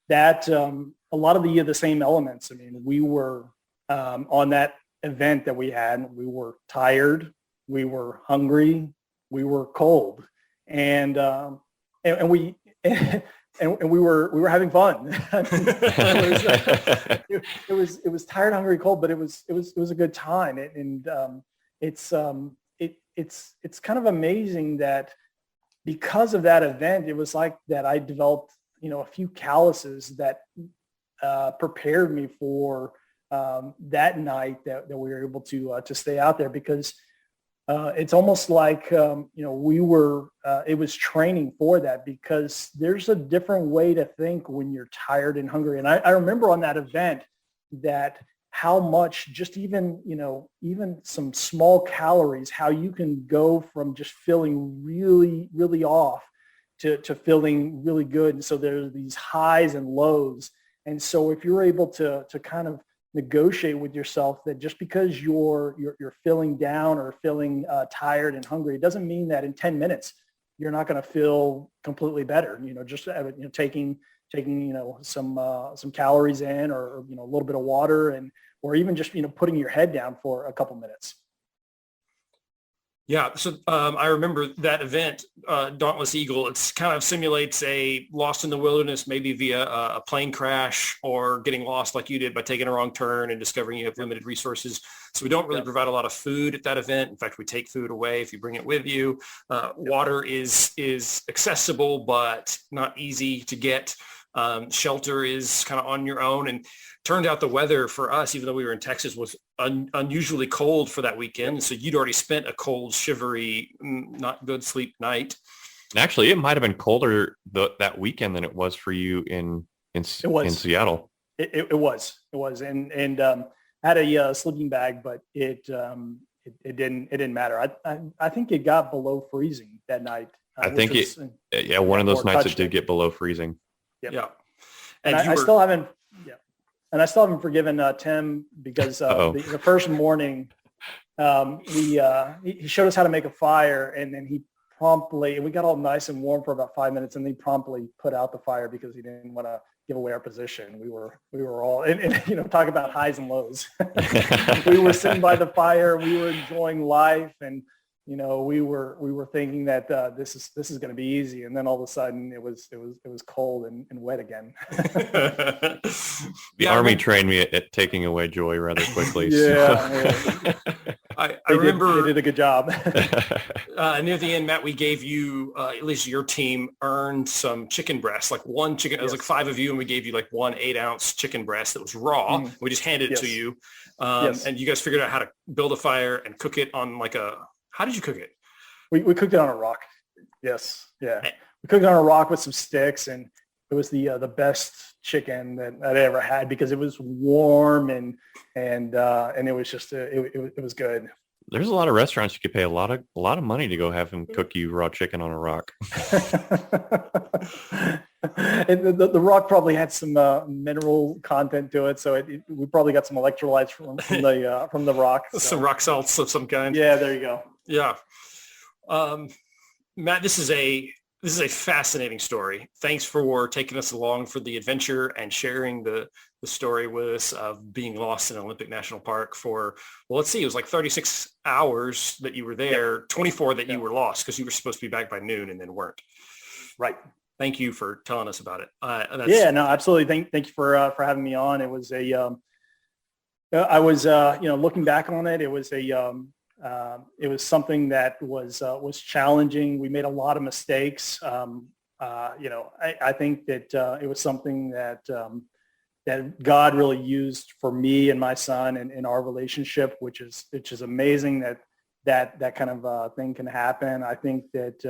that a lot of the same elements. I mean, we were on that event that we had. We were tired, we were hungry, we were cold, and we were having fun. It was tired, hungry, cold, but it was a good time. It's kind of amazing that because of that event, it was like that I developed, a few calluses that prepared me for that night that we were able to stay out there, because it's almost like, it was training for that, because there's a different way to think when you're tired and hungry. And I remember on that event that how much just even some small calories, how you can go from just feeling really, really off to feeling really good. And so there's these highs and lows. And so if you're able to kind of negotiate with yourself that just because you're feeling down or feeling tired and hungry, it doesn't mean that in 10 minutes you're not going to feel completely better. Just taking some calories in, or a little bit of water, or even just putting your head down for a couple minutes. Yeah, so I remember that event, Dauntless Eagle. It kind of simulates a lost in the wilderness, maybe via a plane crash or getting lost like you did by taking a wrong turn and discovering you have limited resources. So we don't really provide a lot of food at that event. In fact, we take food away if you bring it with you. Water is accessible, but not easy to get. Shelter is kind of on your own. And turned out the weather for us, even though we were in Texas, was unusually cold for that weekend. So you'd already spent a cold, shivery, not good sleep night. Actually, it might have been colder that weekend than it was for you in Seattle. It was, and I had a sleeping bag, but it it didn't matter. I think it got below freezing that night. I think one of those nights it did get below freezing. Yep. Yeah. And I still haven't, and I still haven't forgiven Tim because the first morning he showed us how to make a fire, and then we got all nice and warm for about 5 minutes, and he promptly put out the fire because he didn't want to give away our position. We were all, and talk about highs and lows. We were sitting by the fire, we were enjoying life, and we were thinking that this is going to be easy, and then all of a sudden it was cold and wet again. The Army trained me at taking away joy rather quickly. Yeah. I remember they did a good job. Near the end, Matt, we gave you, at least your team earned some chicken breast, like one chicken. It was like 5 of you, and we gave you like 1 8-ounce chicken breast that was raw. We just handed it to you. And you guys figured out how to build a fire and cook it on how did you cook it? We cooked it on a rock. Yes. Yeah. We cooked it on a rock with some sticks, and it was the best chicken that I ever had because it was warm and it was just it was good. There's a lot of restaurants you could pay a lot of money to go have him cook you raw chicken on a rock. And the rock probably had some mineral content to it, so we probably got some electrolytes from the rock. So. Some rock salts of some kind. Yeah, there you go. Yeah, Matt, this is a fascinating story. Thanks for taking us along for the adventure and sharing the story with us of being lost in Olympic National Park for, well, let's see, it was like 36 hours that you were there, 24 that you were lost because you were supposed to be back by noon and then weren't. Right. Thank you for telling us about it. No, absolutely. Thank you for having me on. It was I was looking back on it, it was something that was challenging. We made a lot of mistakes. I think that it was something that God really used for me and my son and in our relationship, which is amazing that kind of thing can happen. I think that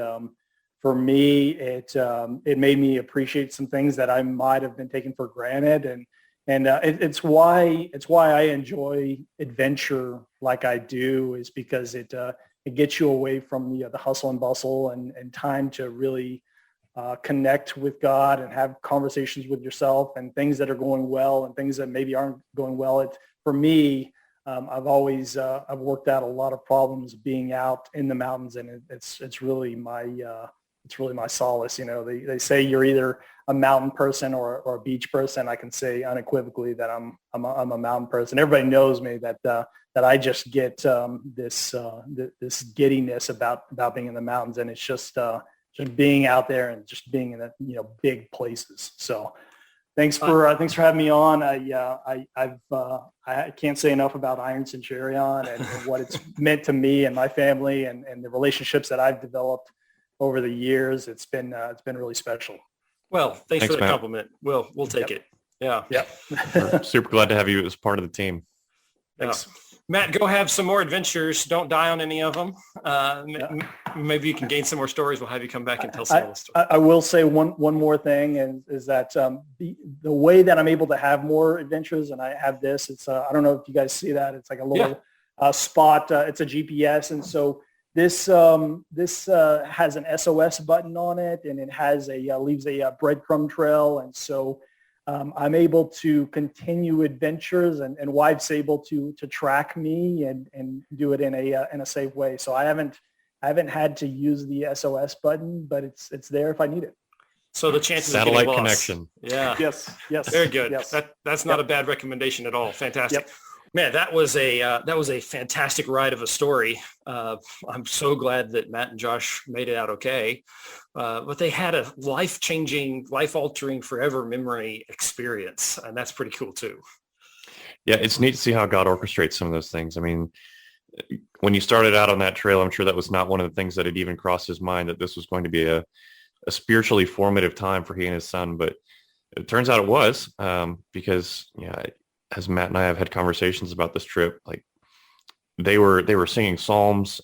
for me, it made me appreciate some things that I might have been taking for granted, and it's why I enjoy adventure like I do, is because it gets you away from the hustle and bustle and time to really connect with God and have conversations with yourself and things that are going well and things that maybe aren't going well. For me, I've worked out a lot of problems being out in the mountains, and it's really my solace. They say you're either a mountain person or a beach person. I can say unequivocally that I'm a mountain person. Everybody knows me that I just get this giddiness about being in the mountains, and it's just being out there and just being in the big places. So thanks for having me on. I can't say enough about Ironcenturion and what it's meant to me and my family and the relationships that I've developed over the years. It's been really special. Well, thanks for the Matt. compliment. We'll take it. Yeah. Yep. We're super glad to have you as part of the team. Thanks. Matt, go have some more adventures. Don't die on any of them. Maybe you can gain some more stories. We'll have you come back and tell some of the stories. I will say one more thing, and is that the way that I'm able to have more adventures, and I have this. It's I don't know if you guys see that. It's like a little spot. It's a GPS, and so this has an SOS button on it, and it has leaves a breadcrumb trail, and so. I'm able to continue adventures, and Weve's able to track me and do it in a safe way. So I haven't had to use the SOS button, but it's there if I need it. So the chances satellite of getting connection. Lost. Yeah. Yes. Very good. Yes. That's not a bad recommendation at all. Fantastic. Yep. Man, that was a fantastic ride of a story. I'm so glad that Matt and Josh made it out okay. But they had a life-changing, life-altering, forever memory experience, and that's pretty cool too. Yeah, it's neat to see how God orchestrates some of those things. I mean, when you started out on that trail, I'm sure that was not one of the things that had even crossed his mind, that this was going to be a spiritually formative time for he and his son. But it turns out it was, because as Matt and I have had conversations about this trip, like they were singing psalms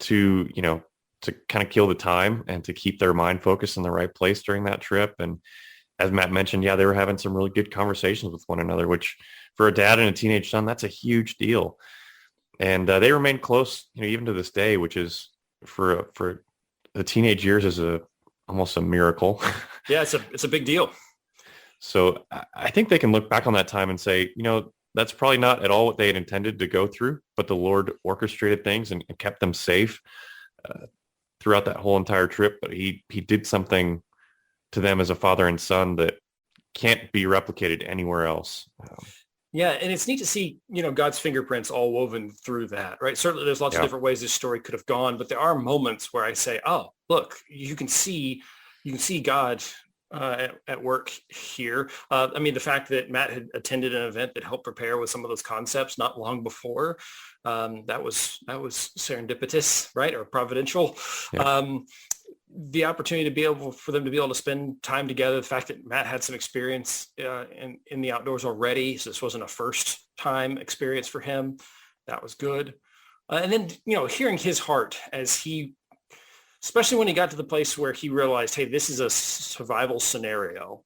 to kind of kill the time and to keep their mind focused in the right place during that trip. And as Matt mentioned, they were having some really good conversations with one another, which for a dad and a teenage son, that's a huge deal. And they remain close, even to this day, which is for the teenage years is almost a miracle. Yeah, it's a big deal. So I think they can look back on that time and say, that's probably not at all what they had intended to go through, but the Lord orchestrated things and kept them safe throughout that whole entire trip. But he did something to them as a father and son that can't be replicated anywhere else. Yeah, and it's neat to see, God's fingerprints all woven through that, right? Certainly there's lots of different ways this story could have gone, but there are moments where I say, oh, look, you can see God at work here. The fact that Matt had attended an event that helped prepare with some of those concepts not long before, that was serendipitous, right? Or providential. Yeah. The opportunity for them to be able to spend time together, the fact that Matt had some experience in the outdoors already, so this wasn't a first time experience for him, that was good. And then, hearing his heart as he, especially when he got to the place where he realized, hey, this is a survival scenario.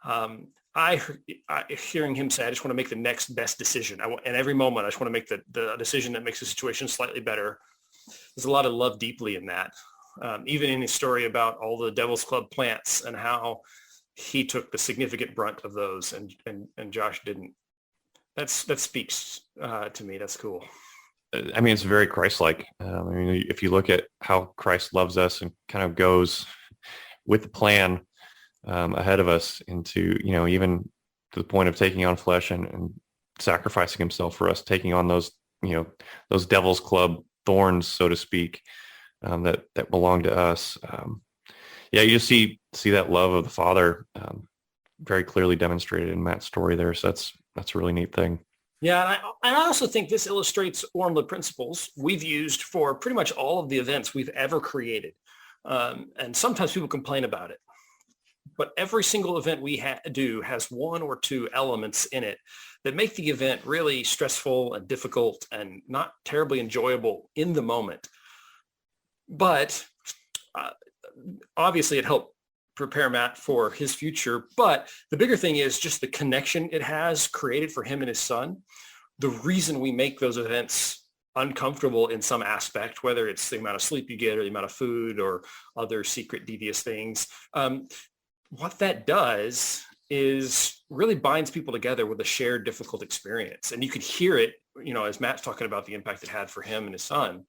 Hearing him say, I just want to make the next best decision. And every moment, I just want to make the decision that makes the situation slightly better. There's a lot of love deeply in that. Even in his story about all the Devil's Club plants and how he took the significant brunt of those and Josh didn't. That speaks to me. That's cool. It's very Christ-like. If you look at how Christ loves us and kind of goes with the plan ahead of us into, even to the point of taking on flesh and sacrificing himself for us, taking on those Devil's Club thorns, so to speak, that belong to us. You just see that love of the Father very clearly demonstrated in Matt's story there. So that's a really neat thing. Yeah, and I also think this illustrates one of the principles we've used for pretty much all of the events we've ever created. And sometimes people complain about it. But every single event we do has one or two elements in it that make the event really stressful and difficult and not terribly enjoyable in the moment. But obviously it helped prepare Matt for his future. But the bigger thing is just the connection it has created for him and his son. The reason we make those events uncomfortable in some aspect, whether it's the amount of sleep you get or the amount of food or other secret devious things, what that does is really binds people together with a shared difficult experience. And you can hear it, as Matt's talking about the impact it had for him and his son.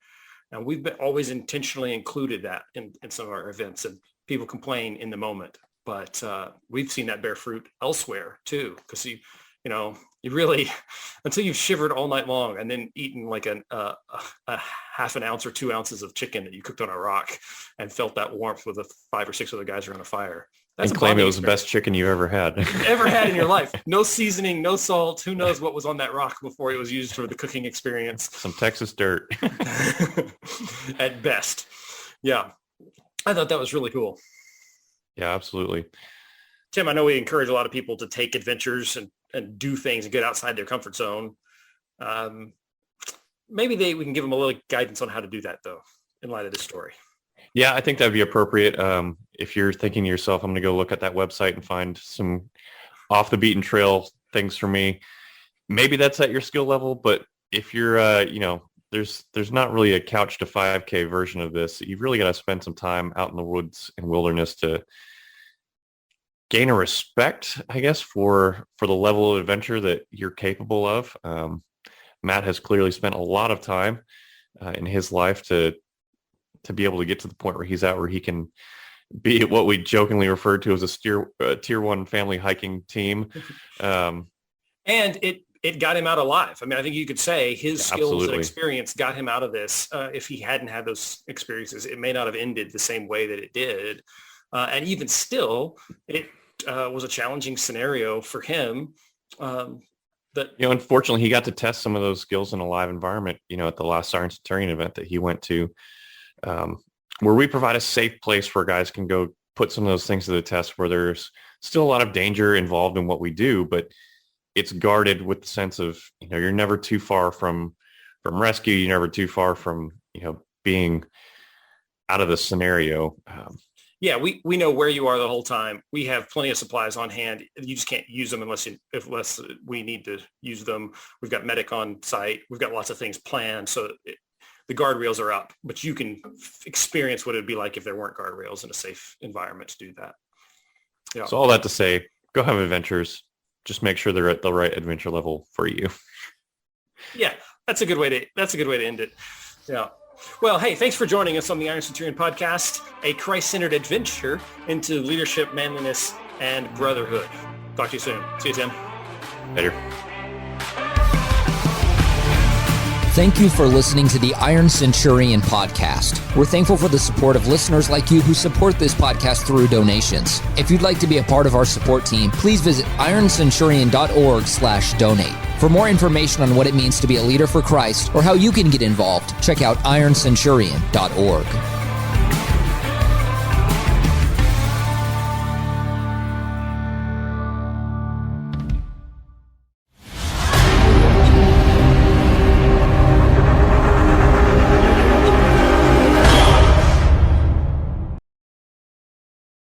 And we've always intentionally included that in some of our events, and people complain in the moment, but we've seen that bear fruit elsewhere too. Because you really, until you've shivered all night long and then eaten like a half an ounce or 2 ounces of chicken that you cooked on a rock and felt that warmth with the 5 or 6 other guys around a fire. And claim it was the best chicken you ever had. Ever had in your life. No seasoning, no salt. Who knows what was on that rock before it was used for the cooking experience. Some Texas dirt. At best. Yeah. I thought that was really cool. Yeah, absolutely. Tim, I know we encourage a lot of people to take adventures and do things and get outside their comfort zone. Maybe we can give them a little guidance on how to do that, though, in light of this story. Yeah, I think that'd be appropriate. If you're thinking to yourself, I'm going to go look at that website and find some off the beaten trail things for me. Maybe that's at your skill level, but if you're, there's not really a couch to 5K version of this. You've really got to spend some time out in the woods and wilderness to gain a respect, I guess, for the level of adventure that you're capable of. Matt has clearly spent a lot of time in his life to be able to get to the point where he's at, where he can be what we jokingly refer to as a tier 1 family hiking team. And it got him out alive. I think you could say his skills and experience got him out of this. If he hadn't had those experiences, it may not have ended the same way that it did. And even still, it was a challenging scenario for him. Unfortunately, he got to test some of those skills in a live environment, at the last Ironcenturion event that he went to, where we provide a safe place where guys can go put some of those things to the test, where there's still a lot of danger involved in what we do, but it's guarded with the sense of, you're never too far from rescue. You're never too far from, being out of the scenario. Yeah, we know where you are the whole time. We have plenty of supplies on hand. You just can't use them unless we need to use them. We've got medic on site. We've got lots of things planned. So the guardrails are up, but you can experience what it'd be like if there weren't guardrails in a safe environment to do that. Yeah. So all that to say, go have adventures. Just make sure they're at the right adventure level for you. Yeah, that's a good way to end it. Yeah. Well, hey, thanks for joining us on the Ironcenturion podcast, a Christ-centered adventure into leadership, manliness, and brotherhood. Talk to you soon. See you, Tim. Later. Thank you for listening to the Ironcenturion podcast. We're thankful for the support of listeners like you who support this podcast through donations. If you'd like to be a part of our support team, please visit ironcenturion.org/donate. For more information on what it means to be a leader for Christ or how you can get involved, check out ironcenturion.org.